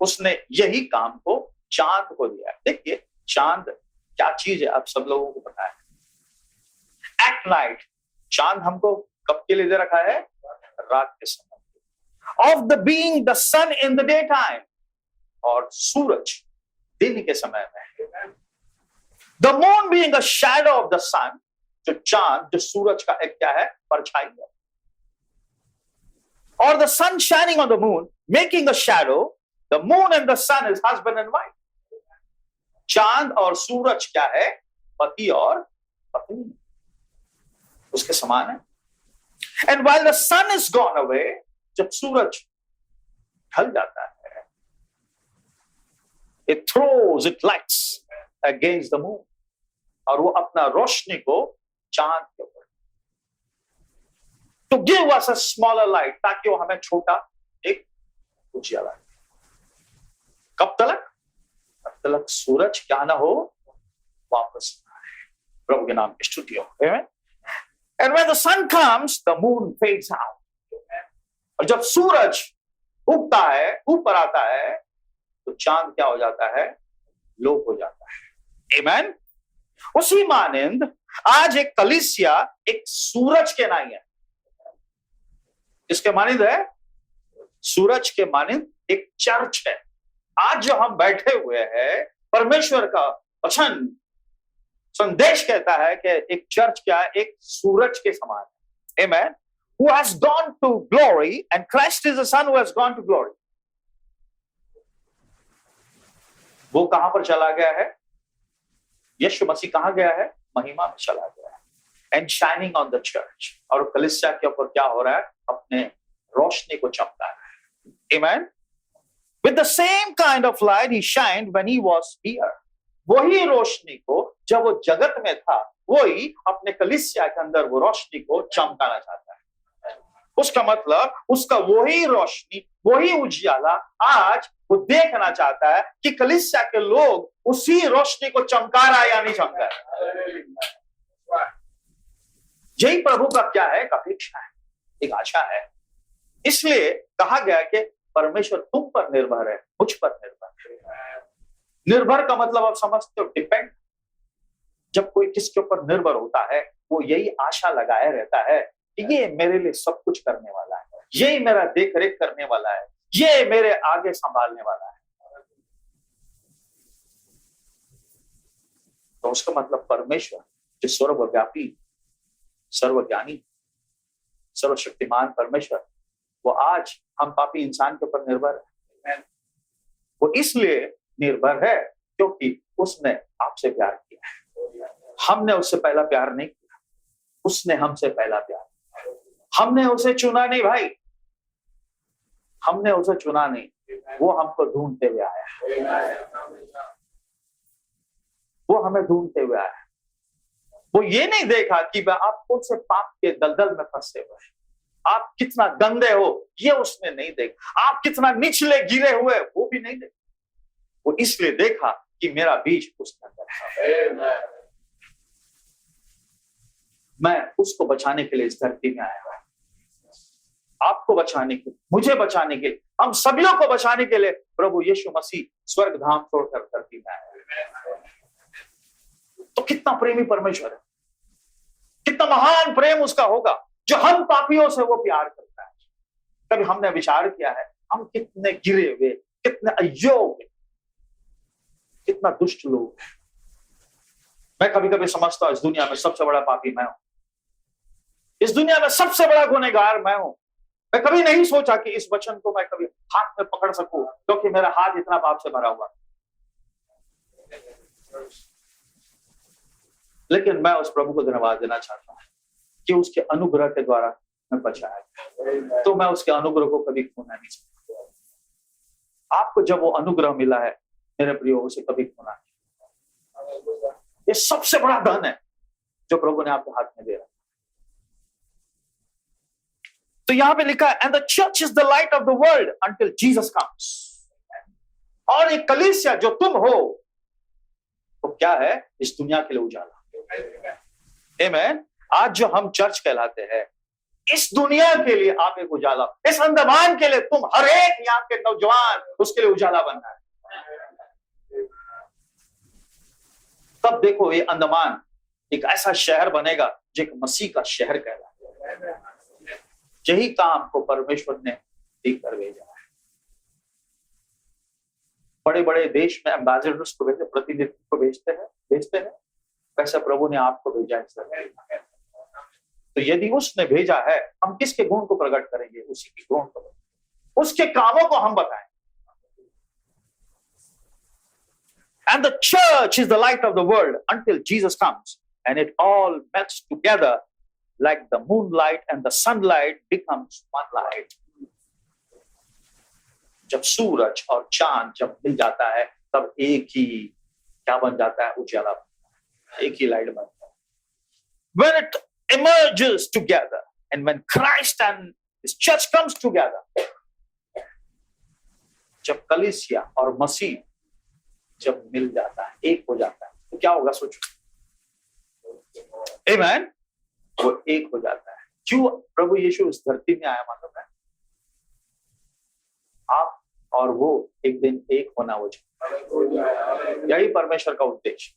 उसने यही काम को चांद को दिया। देखिए चांद क्या चीज है आप सब लोगों को पता है। एट नाइट, चांद हमको कब के लिए दे रखा है? रात के समय। Of the being the sun in the day time, और सूरज दिन के समय में। The moon being a shadow of the sun, जो चांद जो सूरज का एक क्या है? परछाई है। और the sun shining on the moon making a shadow, the moon and the sun is husband and wife. चांद और सूरज क्या है? पति और पत्नी, उसके समान है। And while the sun is gone away, जब सूरज ढल जाता है, it throws it lights against the moon, और वो अपना रोशनी को चांद के ऊपर, to give us a smaller light, ताकि वो हमें छोटा एक उजियाला दे। कब तक? तब तक सूरज क्या ना हो, वापस ना आए। प्रभु के नाम की स्तुति हो। Amen? And when the sun comes, the moon fades out. और जब सूरज उगता है, ऊपर आता है, तो चांद क्या हो जाता है? लोप हो जाता है। Amen? उसी मानिंद आज एक कलीसिया एक सूरज के नाई है। इसके मानिंद है? सूरज के मानिंद एक चर्च है। आज जो हम बैठे हुए हैं, परमेश्वर का वचन संदेश कहता है कि एक चर्च क्या है? एक सूरज के समान है। Amen? Who has gone to glory, and Christ is the Son who has gone to glory. वो कहां पर चला गया है? यीशु मसीह कहां गया है? महिमा में चला गया है। And shining on the church, और कलीसिया के ऊपर क्या हो रहा है? अपने रोशनी को चमका रहा है। Amen? With the same kind of light he shined when he was here. वही रोशनी को जब वो जगत में था, वही अपने कलीसिया के अंदर वो रोशनी को चमकाना चाहता है। उसका मतलब उसका वही रोशनी, वही उजियाला आज वो देखना चाहता है कि कलीसिया के लोग उसी रोशनी को चमका रहा है या नहीं चमका रहा। यही प्रभु का क्या है? एक अपेक्षा है, एक आशा है। इसलिए कहा गया कि परमेश्वर तुम पर निर्भर है, मुझ पर निर्भर है। निर्भर का मतलब आप समझते हो, डिपेंड। जब कोई किसके ऊपर निर्भर होता है, वो यही आशा लगाए रहता है कि ये मेरे लिए सब कुछ करने वाला है, यही मेरा देख रेख करने वाला है, ये मेरे आगे संभालने वाला है। तो उसका मतलब परमेश्वर जो सर्वव्यापी, सर्वज्ञानी, सर्वशक्तिमान परमेश्वर, वो आज हम पापी इंसान के ऊपर निर्भर है। वो इसलिए निर्भर है क्योंकि उसने आपसे प्यार किया है। हमने उससे पहला प्यार नहीं किया, उसने हमसे पहला प्यार किया। हमने उसे चुना नहीं भाई, हमने उसे चुना नहीं, वो हमको ढूंढते हुए आया, वो हमें ढूंढते हुए आया। वो ये नहीं देखा कि आप कौन से पाप के दलदल में फंसे हुए हैं, आप कितना गंदे हो, ये उसने नहीं देखा। आप कितना निचले गिरे हुए, वो भी नहीं देखा। वो इसलिए देखा कि मेरा बीज उसके अंदर है, मैं उसको बचाने के लिए इस धरती में आया हूं। आपको बचाने के लिए, मुझे बचाने के लिए, हम सभी को बचाने के लिए प्रभु यीशु मसीह स्वर्ग धाम छोड़कर धरती में आया। तो कितना प्रेमी परमेश्वर है, कितना महान प्रेम उसका होगा जो हम पापियों से वो प्यार करता है। कभी हमने विचार किया है हम कितने गिरे हुए, कितने अयोग्य, कितना दुष्ट लोग हैं। मैं कभी कभी समझता हूं इस दुनिया में सबसे बड़ा पापी मैं हूं, इस दुनिया में सबसे बड़ा गुनहगार मैं हूं। मैं कभी नहीं सोचा कि इस वचन को मैं कभी हाथ में पकड़ सकूं, क्योंकि मेरा हाथ इतना पाप से भरा हुआ। लेकिन मैं उस प्रभु को धन्यवाद देना चाहता हूं कि उसके अनुग्रह के द्वारा मैं बचाया गया, तो मैं उसके अनुग्रह को कभी खोना नहीं चाहता। आपको जब वो अनुग्रह मिला है मेरे प्रियो, उसे कभी खोना नहीं। ये सबसे बड़ा धन है जो प्रभु ने आपके हाथ में दे रहा। तो यहां पे लिखा है and the church is the light of the world until Jesus comes. और एक कलीसिया जो तुम हो वो क्या है? इस दुनिया के लिए उजाला। आमीन। आज जो हम चर्च कहलाते हैं, इस दुनिया के लिए आप एक उजाला, इस अंडमान के लिए तुम, हर एक यहाँ के नौजवान उसके लिए उजाला बनना है। तब देखो ये अंडमान एक ऐसा शहर बनेगा जो एक मसीह का शहर कहलाता है। यही काम को परमेश्वर ने ठीक कर भेजा है। बड़े बड़े देश में एम्बेसडर्स को भेजते, प्रतिनिधि को भेजते हैं, वैसे प्रभु ने आपको भेजा है। तो यदि उसने भेजा है, हम किसके गुण को प्रकट करेंगे? उसी के गुण को, उसके कामों को हम बताएं। And the church is the light of the world until Jesus comes and it all melts together like the moonlight and the sunlight becomes one light. जब सूरज और चांद जब मिल जाता है तब एक ही क्या बन जाता है? उजाला, एक ही लाइट बनता है। When it emerges together and when Christ and his church comes together, जब कलीसिया और मसीह जब मिल जाता है, एक हो जाता है, तो क्या होगा? सोचो। आमीन। वो एक हो जाता है। क्यों प्रभु यीशु इस धरती में आया? मालूम है? आप और वो एक दिन एक होना हो जाए, यही परमेश्वर का उद्देश्य।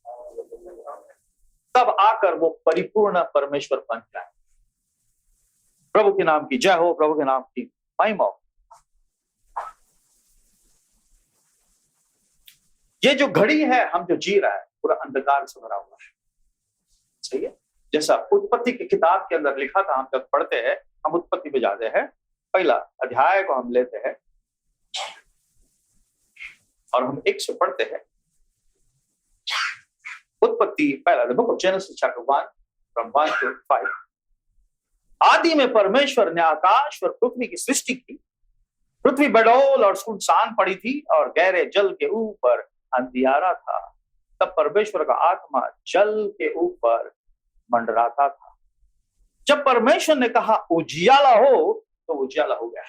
तब आकर वो परिपूर्ण परमेश्वर बन जाए। प्रभु के नाम की जय हो, प्रभु के नाम की महिमा हो। ये जो घड़ी है हम जो जी रहा है पूरा अंधकार से भरा हुआ है। सही है? जैसा उत्पत्ति की किताब के अंदर लिखा था, हम जब पढ़ते हैं, हम उत्पत्ति पे जाते हैं, पहला अध्याय को हम लेते हैं और हम 1 से पढ़ते हैं। उत्पत्ति पहला, book of genesis chapter 1 from 1 to 5। आदि में परमेश्वर ने आकाश और पृथ्वी की सृष्टि की। पृथ्वी बडौल और सुनसान पड़ी थी और गहरे जल के ऊपर अंधियारा था। तब परमेश्वर का आत्मा जल के ऊपर मंडराता था। जब परमेश्वर ने कहा उजियाला हो, तो उजियाला हो गया।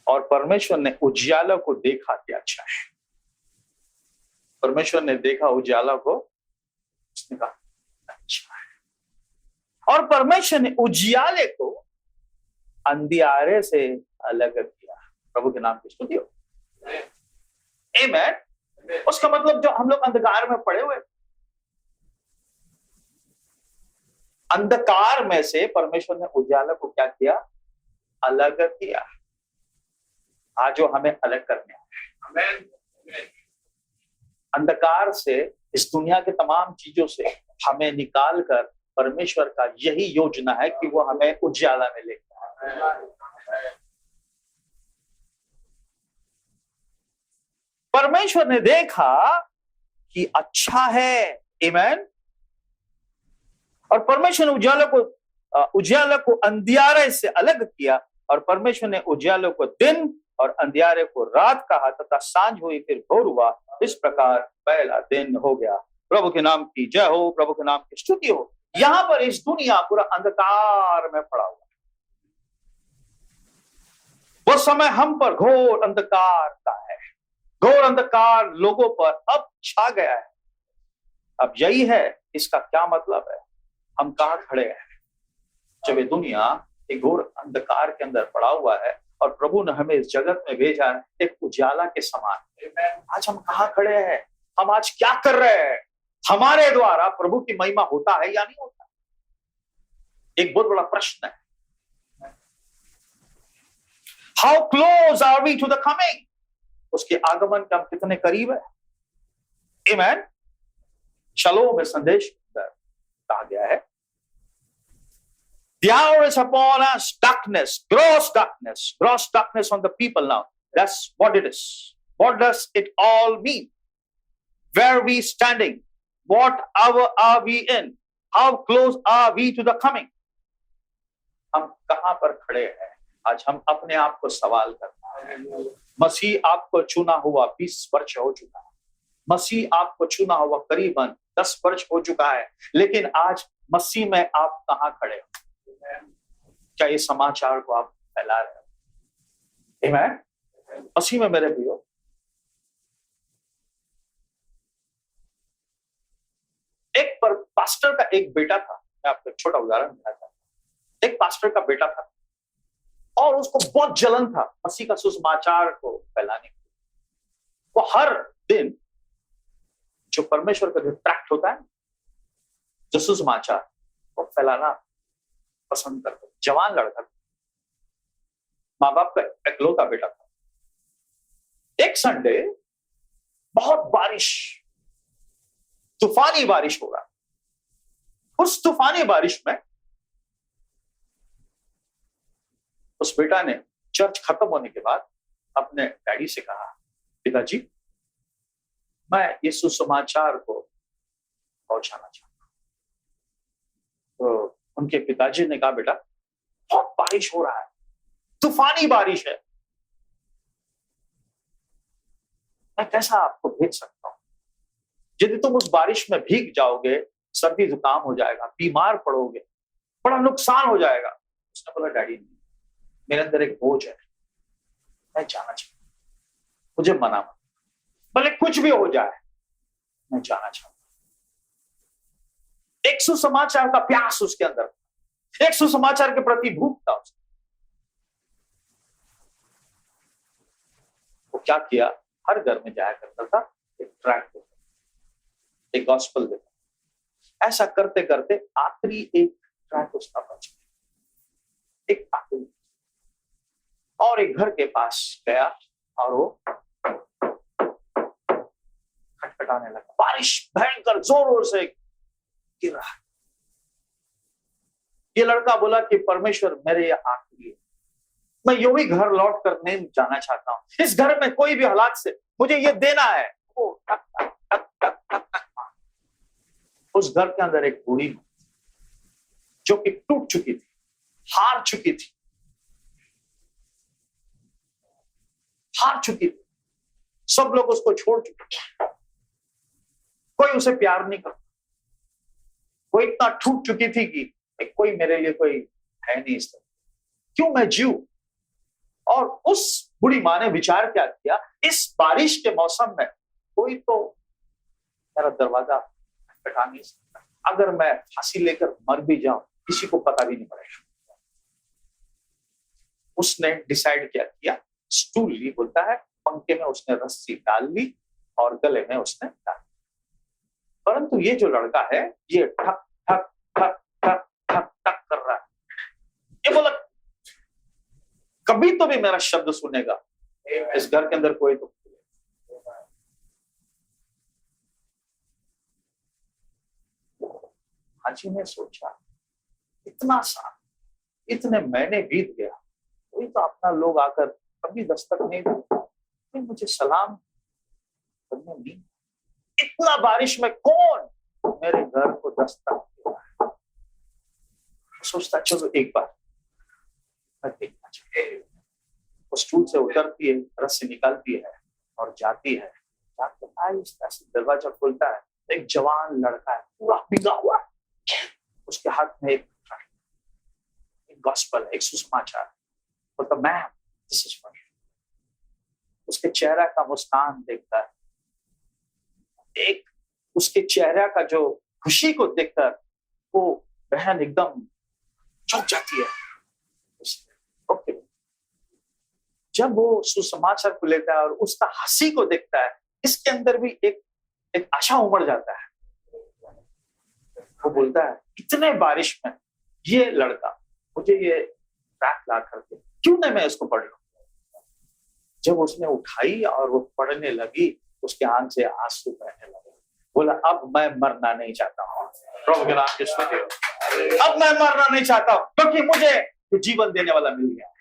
और परमेश्वर ने उजियाला को देखा कि अच्छा है। परमेश्वर ने देखा उजियाला को, उसने कहा अच्छा है। और परमेश्वर ने उजियाले को अंधियारे से अलग किया। प्रभु के नाम की स्तुति हो। आमेन। उसका मतलब जो हम लोग अंधकार में पड़े हुए, अंधकार में से परमेश्वर ने उजाला को क्या किया? अलग किया। आज जो हमें अलग करने आमेन। अंधकार से, इस दुनिया के तमाम चीजों से हमें निकाल कर परमेश्वर का यही योजना है कि वो हमें उजाला में लेकर आए। परमेश्वर ने देखा कि अच्छा है। आमेन। और परमेश्वर ने उजाला को अंधियारे से अलग किया, और परमेश्वर ने उजाले को दिन और अंधियारे को रात कहा, तथा सांझ हुई फिर भोर हुआ। इस प्रकार पहला दिन हो गया। प्रभु के नाम की जय हो, प्रभु के नाम की स्तुति हो। यहां पर इस दुनिया पूरा अंधकार में पड़ा हुआ है। वो समय हम पर घोर अंधकार का है। घोर अंधकार लोगों पर अब छा गया है। अब यही है, इसका क्या मतलब है? हम कहां खड़े हैं जब ये दुनिया एक घोर अंधकार के अंदर पड़ा हुआ है और प्रभु ने हमें इस जगत में भेजा है एक उजाला के समान। आज हम कहां खड़े हैं? हम आज क्या कर रहे हैं? हमारे द्वारा प्रभु की महिमा होता है या नहीं होता? एक बहुत बड़ा प्रश्न है। How close are we to the coming? उसके आगमन के हम कितने करीब है? आमेन। शलोम में संदेश कहा गया है, The hour is upon us, darkness, gross darkness on the people now. That's what it is. What does it all mean? Where are we standing? What hour are we in? How close are we to the coming? हम कहां पर खड़े हैं? आज हम अपने आप को सवाल करते हैं। मसीह आपको चुना हुआ 20 वर्ष हो चुका है। मसीह आपको चुना हुआ करीबन 10 वर्ष हो चुका है, लेकिन आज मसीह में आप कहां खड़े हो? क्या ये समाचार को आप फैला रहे हो? आमेन। मसीह में मेरे भाइयों, एक पर पास्टर का एक बेटा था। मैं आपको एक छोटा उदाहरण देना चाहता हूं। एक पास्टर का बेटा था और उसको बहुत जलन था मसीह का सुसमाचार को फैलाने की। वो हर दिन जो परमेश्वर का जो ट्रैक्ट होता है, जो सुसमाचार, वो फैलाना पसंद करता। जवान लड़का, माँ बाप का इकलौता बेटा था। एक संडे बहुत बारिश, तूफानी बारिश हो रहा। उस तूफानी बारिश में उस बेटा ने चर्च खत्म होने के बाद अपने डैडी से कहा, पिताजी मैं ये सुसमाचार को पहुंचाना चाहता हूं। तो उनके पिताजी ने कहा, बेटा बहुत बारिश हो रहा है, तूफानी बारिश है, मैं कैसा आपको भेज सकता हूं? यदि तुम उस बारिश में भीग जाओगे, सर्दी जुकाम हो जाएगा, बीमार पड़ोगे, बड़ा नुकसान हो जाएगा। उसने बोला, डैडी मेरे अंदर एक बोझ है, मैं जाना चाहता हूं, मुझे मना मत, भले कुछ भी हो जाए, मैं जाना चाहता हूं। एक सुसमाचार का प्यास उसके अंदर, एक सुसमाचार के प्रति भूख था उसको। वो क्या किया? हर घर में जाया करता था, एक ट्रैक्ट देता, एक गॉस्पेल देता। ऐसा करते करते आखिरी एक ट्रैक्ट उसका बच गया, एक आखिरी। और एक घर के पास गया और वो खटखटाने लगा। बारिश भयंकर जोरों से गिर रहा। ये लड़का बोला कि परमेश्वर मेरे ये आखिरी है, मैं यूं ही घर लौट कर नहीं जाना चाहता हूं। इस घर में कोई भी हालात से मुझे ये देना है। वो टक टक टक टक टक टक। उस घर के अंदर एक बूढ़ी जो कि टूट चुकी थी, हार चुकी थी, सब लोग उसको छोड़ चुके थे, कोई उसे प्यार नहीं करता। वो इतना टूट चुकी थी कि कोई मेरे लिए कोई है नहीं इस तरह, क्यों मैं जीऊं? और उस बुढ़ी माँ ने विचार क्या किया, इस बारिश के मौसम में कोई तो मेरा दरवाजा खटखटा नहीं सकता, अगर मैं फांसी लेकर मर भी जाऊं किसी को पता भी नहीं पड़ेगा। उसने डिसाइड क्या किया, स्टूल ली, बोलता है पंखे में उसने रस्सी डाल ली और गले में उसने डाल ली। परंतु ये जो लड़का है ये ठक ठक ठक ठक ठक ठक कर रहा है। ये बोला कभी तो भी मेरा शब्द सुनेगा, इस घर के अंदर कोई तो। हाजी ने सोचा इतना सा, इतने महीने बीत गया, कोई तो अपना लोग आकर कभी दस्तक नहीं दी, मुझे सलाम करने नहीं। इतना बारिश में कौन मेरे घर को दस्तक देगा? सोचता चलो एक बार मैं देखना चाहिए। वो स्टूल से उतरती है, रस्सी निकालती है और जाती है। जाके आहिस्ता से दरवाजा खोलता है, एक जवान लड़का है, पूरा भीगा हुआ है। उसके हाथ में एक गॉस्पेल, एक सुसमाचार। बोलता ma'am this is for you. उसके चेहरा का मुस्कान देखता है, एक उसके चेहरा का जो खुशी को देखकर वो बहन एकदम चौंक जाती है। ओके, जब वो सुसमाचार को लेता है और उसका हंसी को देखता है, इसके अंदर भी एक आशा उमड़ जाता है। वो बोलता है इतने बारिश में ये लड़का मुझे ये बैग ला करके क्यों नहीं मैं इसको पढ़ लूं। जब उसने उठाई और वो पढ़ने लगी, उसके आंख से आंसू बहने लगे। बोला अब मैं मरना नहीं चाहता हूँ, प्रभु के नाम की स्तुति हो। अब मैं मरना नहीं चाहता हूँ क्योंकि मुझे जीवन देने वाला मिल गया है।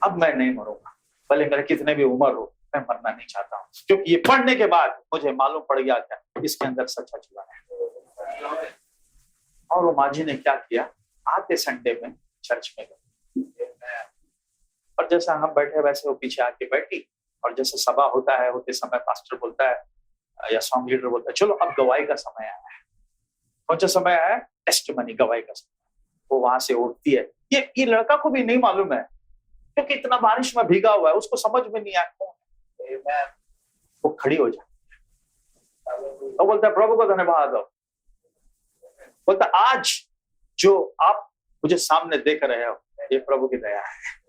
अब मैं नहीं मरूंगा, भले मेरे कितने भी उम्र हो, मैं मरना नहीं चाहता हूँ, क्योंकि ये पढ़ने के बाद मुझे मालूम पड़ गया क्या इसके अंदर सच्चा जीवन है। और वो माजी ने क्या किया, आते संडे में चर्च में गए और जैसा हम बैठे वैसे वो पीछे आके बैठी। और जैसे सभा होता है, होते समय पास्टर बोलता है या सॉन्ग लीडर बोलता है चलो अब गवाही का समय आया है। कौन सा समय आया है? टेस्टिमनी, गवाही का समय। वो वहां से उठती है। ये लड़का को भी नहीं मालूम है क्योंकि इतना बारिश में भीगा हुआ है, उसको समझ में नहीं आया। वो खड़ी हो जाती है और बोलता है प्रभु को धन्यवाद दो। बोलता आज जो आप मुझे सामने देख रहे हो ये प्रभु की दया है।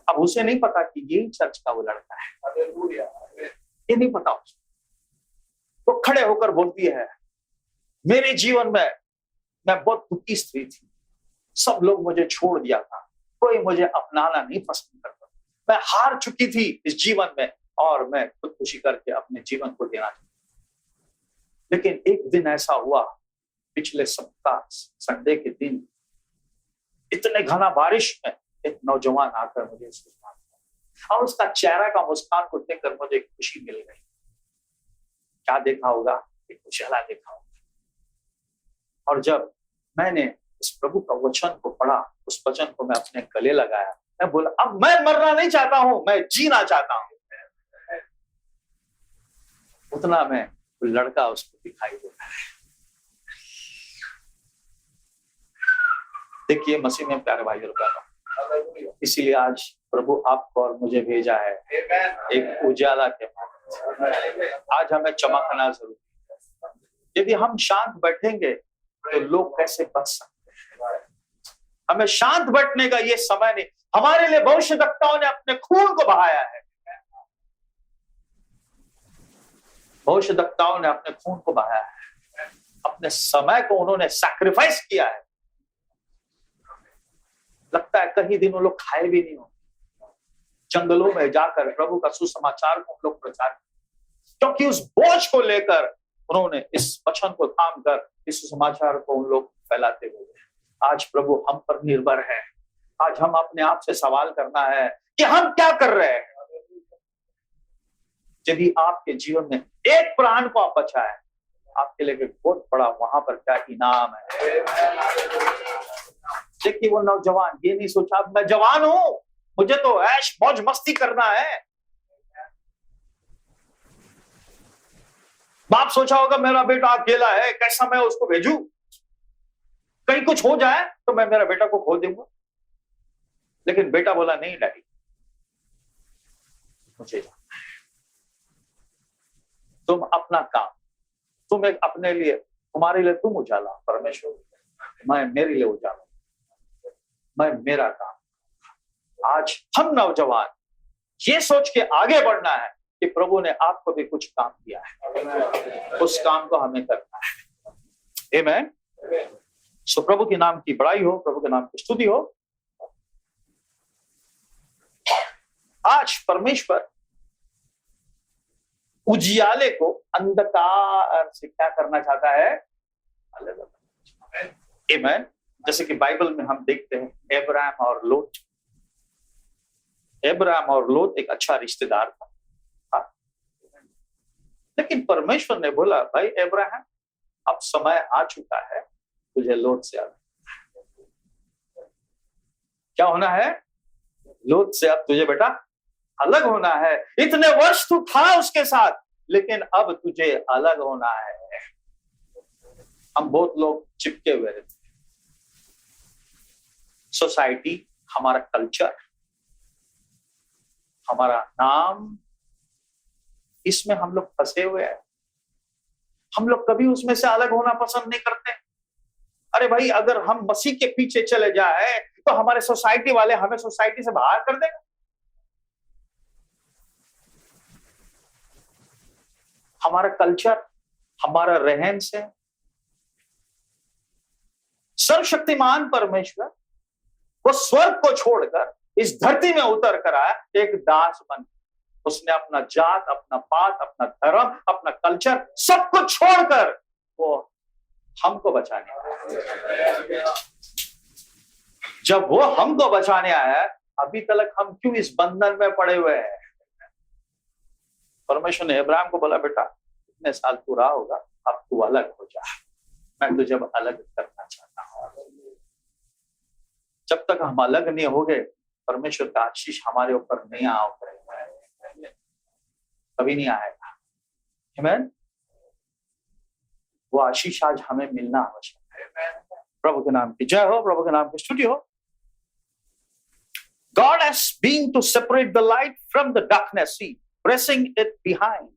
अब उसे नहीं पता कि यही चर्च का वो लड़का है, ये नहीं पता उसको। वो खड़े होकर बोलती है मेरे जीवन में मैं बहुत दुखी स्त्री थी, सब लोग मुझे छोड़ दिया था, कोई मुझे अपनाना नहीं पसंद करता, मैं हार चुकी थी इस जीवन में और मैं खुदकुशी करके अपने जीवन को देना चाहती। लेकिन एक दिन ऐसा हुआ, पिछले सप्ताह संडे के दिन इतने घना बारिश में एक नौजवान आकर मुझे सुना और उसका चेहरा का मुस्कान को देखकर मुझे खुशी मिल गई। क्या देखा होगा? एक उजाला देखा होगा। और जब मैंने इस प्रभु का वचन को पढ़ा, उस वचन को मैं अपने गले लगाया, मैं बोला अब मैं मरना नहीं चाहता हूं, मैं जीना चाहता हूं। उतना में लड़का उसको दिखाई देता है। देखिए मसीह में प्यारे भाई और बहनों, इसीलिए आज प्रभु आपको और मुझे भेजा है एक उजाला के माध्यम। आज हमें चमकना जरूरी है। यदि हम शांत बैठेंगे तो लोग कैसे बच सकते हैं? हमें शांत बैठने का ये समय नहीं। हमारे लिए भविष्यवक्ताओं ने अपने खून को बहाया है। भविष्यवक्ताओं ने अपने खून को बहाया है, अपने समय को उन्होंने सैक्रिफाइस किया है। लगता है कहीं दिन वो लोग खाए भी नहीं हो, जंगलों में जाकर प्रभु का सुसमाचार को लोग प्रचार, क्योंकि उस बोझ को लेकर उन्होंने इस वचन को थाम कर इस सुसमाचार को उन लोग फैलाते हुए। आज प्रभु हम पर निर्भर है। आज हम अपने आप से सवाल करना है कि हम क्या कर रहे हैं। यदि आपके जीवन में एक प्राण को आप बचाए, आपके लिए बहुत बड़ा वहां पर क्या इनाम है। देखिए वो नौजवान ये नहीं सोचा मैं जवान हूं, मुझे तो ऐश मौज मस्ती करना है। बाप सोचा होगा मेरा बेटा अकेला है, कैसा मैं उसको भेजूं, कहीं कुछ हो जाए तो मैं मेरा बेटा को खो दूंगा। लेकिन बेटा बोला नहीं डैडी, मुझे जाना है। तुम अपना काम, तुम एक अपने लिए, तुम्हारे लिए तुम उजाला, परमेश्वर मैं मेरे लिए उजाला, मैं मेरा काम। आज हम नौजवान ये सोच के आगे बढ़ना है कि प्रभु ने आपको भी कुछ काम दिया है, उस काम को हमें करना है। आमीन। सो प्रभु के नाम की बड़ाई हो, प्रभु के नाम की स्तुति हो। आज परमेश्वर उजियाले को अंधकार से क्या करना चाहता है? आमीन। जैसे कि बाइबल में हम देखते हैं अब्राहम और लोत। अब्राहम और लोत एक अच्छा रिश्तेदार था, लेकिन परमेश्वर ने बोला, भाई अब्राहम, अब समय आ चुका है तुझे लोत से अलग क्या होना है? लोत से अब तुझे बेटा अलग होना है। इतने वर्ष तू था उसके साथ, लेकिन अब तुझे अलग होना है। हम बहुत लोग चिपके हुए रहते हैं। सोसाइटी, हमारा कल्चर, हमारा नाम, इसमें हम लोग फंसे हुए हैं। हम लोग कभी उसमें से अलग होना पसंद नहीं करते। अरे भाई, अगर हम मसीह के पीछे चले जाए तो हमारे सोसाइटी वाले हमें सोसाइटी से बाहर कर देंगे। हमारा कल्चर, हमारा रहन सहन, सर्वशक्तिमान परमेश्वर वो स्वर्ग को छोड़कर इस धरती में उतर कर आया, एक दास बन। उसने अपना जात, अपना पात, अपना धर्म, अपना कल्चर सब कुछ छोड़कर वो हमको बचाने आया। जब वो हमको बचाने आया, अभी तक हम क्यों इस बंधन में पड़े हुए हैं? परमेश्वर ने अब्राहम को बोला, बेटा इतने साल तू रहा होगा, अब तू अलग हो जा, मैं तुझे अलग करना चाहता हूं। जब तक हम अलग नहीं होंगे, परमेश्वर का आशीष हमारे ऊपर नहीं आएगा, कभी नहीं आएगा। आमीन। वो आशीष आज हमें मिलना आवश्यक है। प्रभु के नाम की जय हो, प्रभु के नाम की स्तुति हो। God has been to separate the light from the darkness, see, pressing it behind.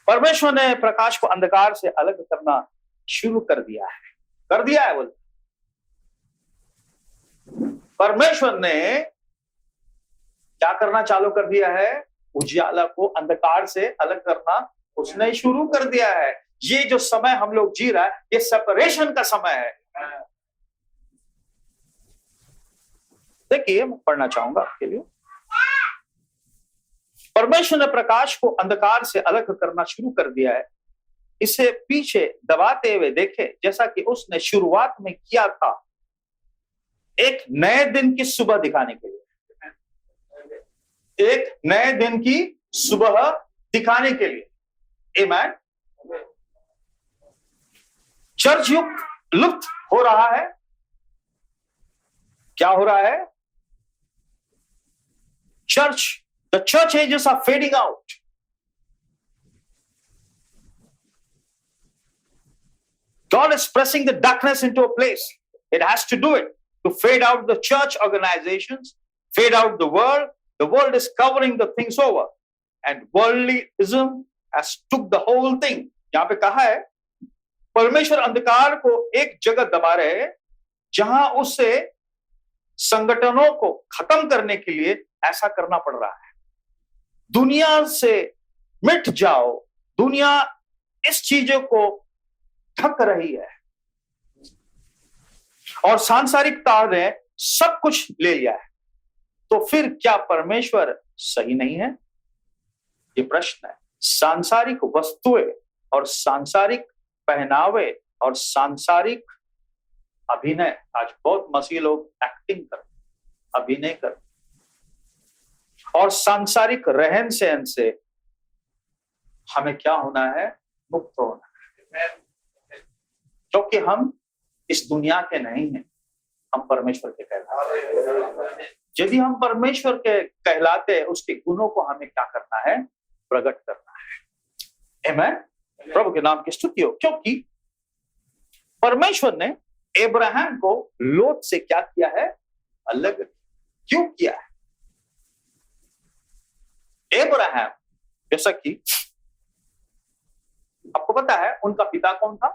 परमेश्वर ने प्रकाश को अंधकार से अलग करना शुरू कर दिया है बोलते। परमेश्वर ने क्या करना चालू कर दिया है? उजियाला को अंधकार से अलग करना उसने शुरू कर दिया है। ये जो समय हम लोग जी रहा है, ये सेपरेशन का समय है। देखिए, मैं पढ़ना चाहूंगा आपके लिए। परमेश्वर ने प्रकाश को अंधकार से अलग करना शुरू कर दिया है, इसे पीछे दबाते हुए देखे, जैसा कि उसने शुरुआत में किया था, एक नए दिन की सुबह दिखाने के लिए। एक नए दिन की सुबह दिखाने के लिए। आमीन। चर्च युग लुप्त हो रहा है। क्या हो रहा है? The church ages are fading out. God is pressing the darkness into a place. It has to do it to fade out the church organizations, fade out the world. The world is covering the things over, and worldlyism has took the whole thing. यहां पे कहा है, परमेश्वर अंधकार को एक जगह दबा रहे हैं, जहां उससे संगठनों को खत्म करने के लिए ऐसा करना पड़ रहा है। दुनिया से मिट जाओ, दुनिया इस चीजों को ढक रही है और सांसारिकता ने सब कुछ ले लिया है। तो फिर क्या परमेश्वर सही नहीं है? ये प्रश्न है। सांसारिक वस्तुएं और सांसारिक पहनावे और सांसारिक अभिनय, आज बहुत मसीह लोग एक्टिंग करते, अभिनय करते, और सांसारिक रहन सहन से हमें क्या होना है? मुक्त होना है। क्योंकि हम इस दुनिया के नहीं हैं, हम परमेश्वर के कहलाते हैं। यदि हम परमेश्वर के कहलाते हैं, उसके गुणों को हमें क्या करना है? प्रकट करना है। आमीन। प्रभु के नाम की स्तुति हो। क्योंकि परमेश्वर ने अब्राहम को लोत से क्या किया है? अलग क्यों किया है? अब्राहम, जैसा कि आपको पता है, उनका पिता कौन था?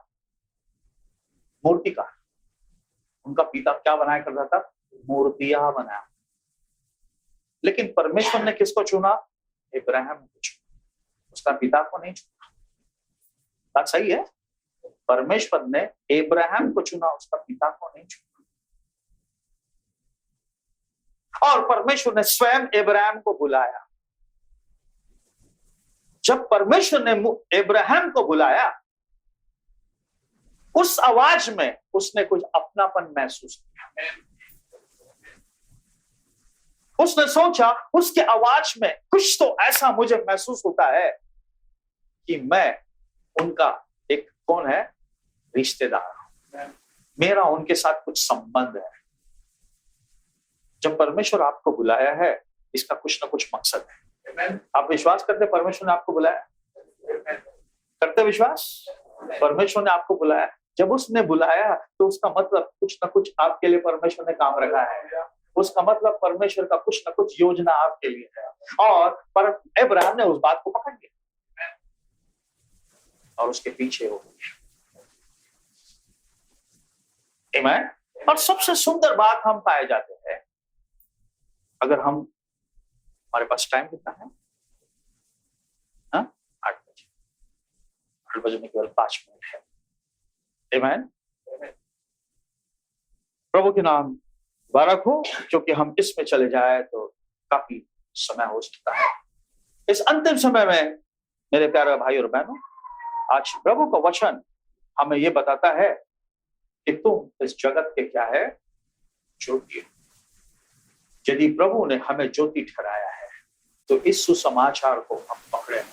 मूर्तिकार। उनका पिता क्या बनाया करता था? मूर्तियां बनाया। लेकिन परमेश्वर ने किसको चुना? इब्राहिम को चुना, उसका पिता को नहीं चुना। बात सही है? परमेश्वर ने इब्राहिम को चुना, उसका पिता को नहीं चुना। और परमेश्वर ने स्वयं इब्राहिम को बुलाया। जब परमेश्वर ने इब्राहिम को बुलाया, उस आवाज में उसने कुछ अपनापन महसूस किया। उसने सोचा, उसके आवाज में कुछ तो ऐसा मुझे महसूस होता है कि मैं उनका एक कौन है, रिश्तेदार हूं, मेरा उनके साथ कुछ संबंध है। जब परमेश्वर आपको बुलाया है, इसका कुछ ना कुछ मकसद है। आप विश्वास करते परमेश्वर ने आपको बुलाया? करते विश्वास? परमेश्वर ने आपको बुलाया। जब उसने बुलाया तो उसका मतलब कुछ ना कुछ आपके लिए परमेश्वर ने काम रखा है। उसका मतलब परमेश्वर का कुछ ना कुछ योजना आपके लिए है। और पर इब्राहिम ने उस बात को पकड़ लिया और उसके पीछे हो गया। आमीन। और सबसे सुंदर बात हम पाए जाते हैं, अगर हम, हमारे पास टाइम कितना है? 8 बजे। 8 बजे में केवल 5 मिनट है। आमीन। प्रभु के नाम मुबारक हो, क्योंकि हम इसमें चले जाए तो काफी समय हो सकता है। इस अंतिम समय में मेरे प्यारे भाई और बहनों, आज प्रभु का वचन हमें यह बताता है कि तुम इस जगत के क्या है, ज्योति। यदि प्रभु ने हमें ज्योति ठहराया है तो इस सुसमाचार को हम पकड़े।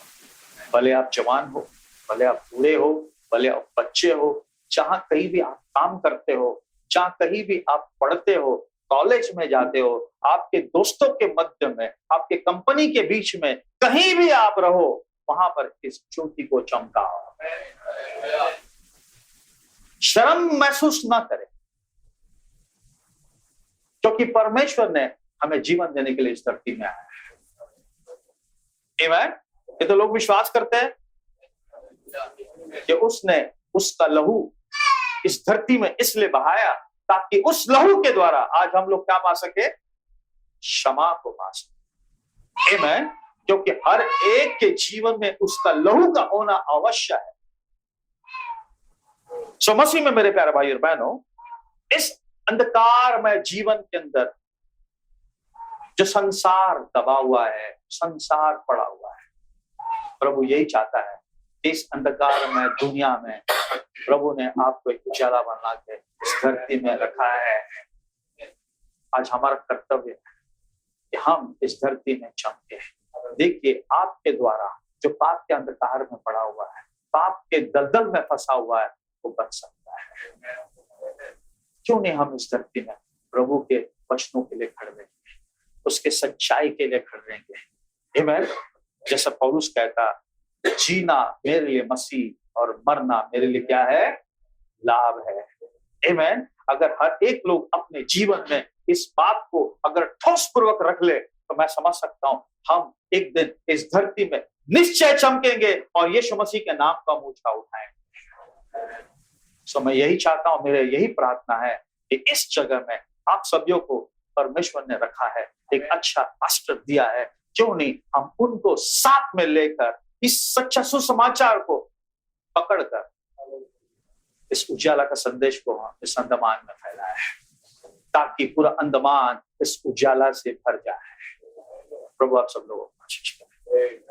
भले आप जवान हो, भले आप बूढ़े हो, भले आप बच्चे हो, जहां कहीं भी आप काम करते हो, जहां कहीं भी आप पढ़ते हो, कॉलेज में जाते हो, आपके दोस्तों के मध्य में, आपके कंपनी के बीच में, कहीं भी आप रहो, वहां पर इस ज्योति को चमकाओ। शर्म महसूस ना करें, क्योंकि परमेश्वर ने हमें जीवन देने के लिए इस धरती में आया है। आमीन। ये तो लोग विश्वास करते हैं कि उसने उसका लहू इस धरती में इसलिए बहाया ताकि उस लहू के द्वारा आज हम लोग क्या पा सके, क्षमा को पा सके। आमीन। क्योंकि हर एक के जीवन में उसका लहू का होना अवश्य है। सो मसीह में मेरे प्यारे भाई और बहनों, इस अंधकारमय जीवन के अंदर जो संसार दबा हुआ है, संसार पड़ा हुआ है, प्रभु यही चाहता है कि इस अंधकारमय दुनिया में प्रभु ने आपको एक उजाला बना के इस धरती में रखा है। आज हमारा कर्तव्य है कि हम इस धरती में चमके। देखिए, आपके द्वारा जो पाप के अंधकार में पड़ा हुआ है, पाप के दलदल में फंसा हुआ है, वो बच सकता है। क्यों नहीं हम इस धरती में प्रभु के वचनों के लिए खड़े रहेंगे, उसके सच्चाई के लिए खड़े रहेंगे। आमीन। जैसा पौलुस कहता, जीना मेरे लिए मसीह और मरना मेरे लिए क्या है, लाभ है। आमीन। अगर हर एक लोग अपने जीवन में इस बात को अगर ठोस पूर्वक रख ले तो मैं समझ सकता हूं हम एक दिन इस धरती में निश्चय चमकेंगे और यीशु मसीह के नाम का ऊंचा उठाएंगे। सो मैं यही चाहता हूं, मेरे यही प्रार्थना है कि इस जगह में आप सभी को परमेश्वर ने रखा है, एक अच्छा पास्टर दिया है, क्यों नहीं हम उनको साथ में लेकर इस सच्चा सुसमाचार को पकड़कर इस उजाला का संदेश को इस अंडमान में फैलाया है, ताकि पूरा अंडमान इस उजाला से भर जाए। प्रभु आप सब लोगों को आशीष करें।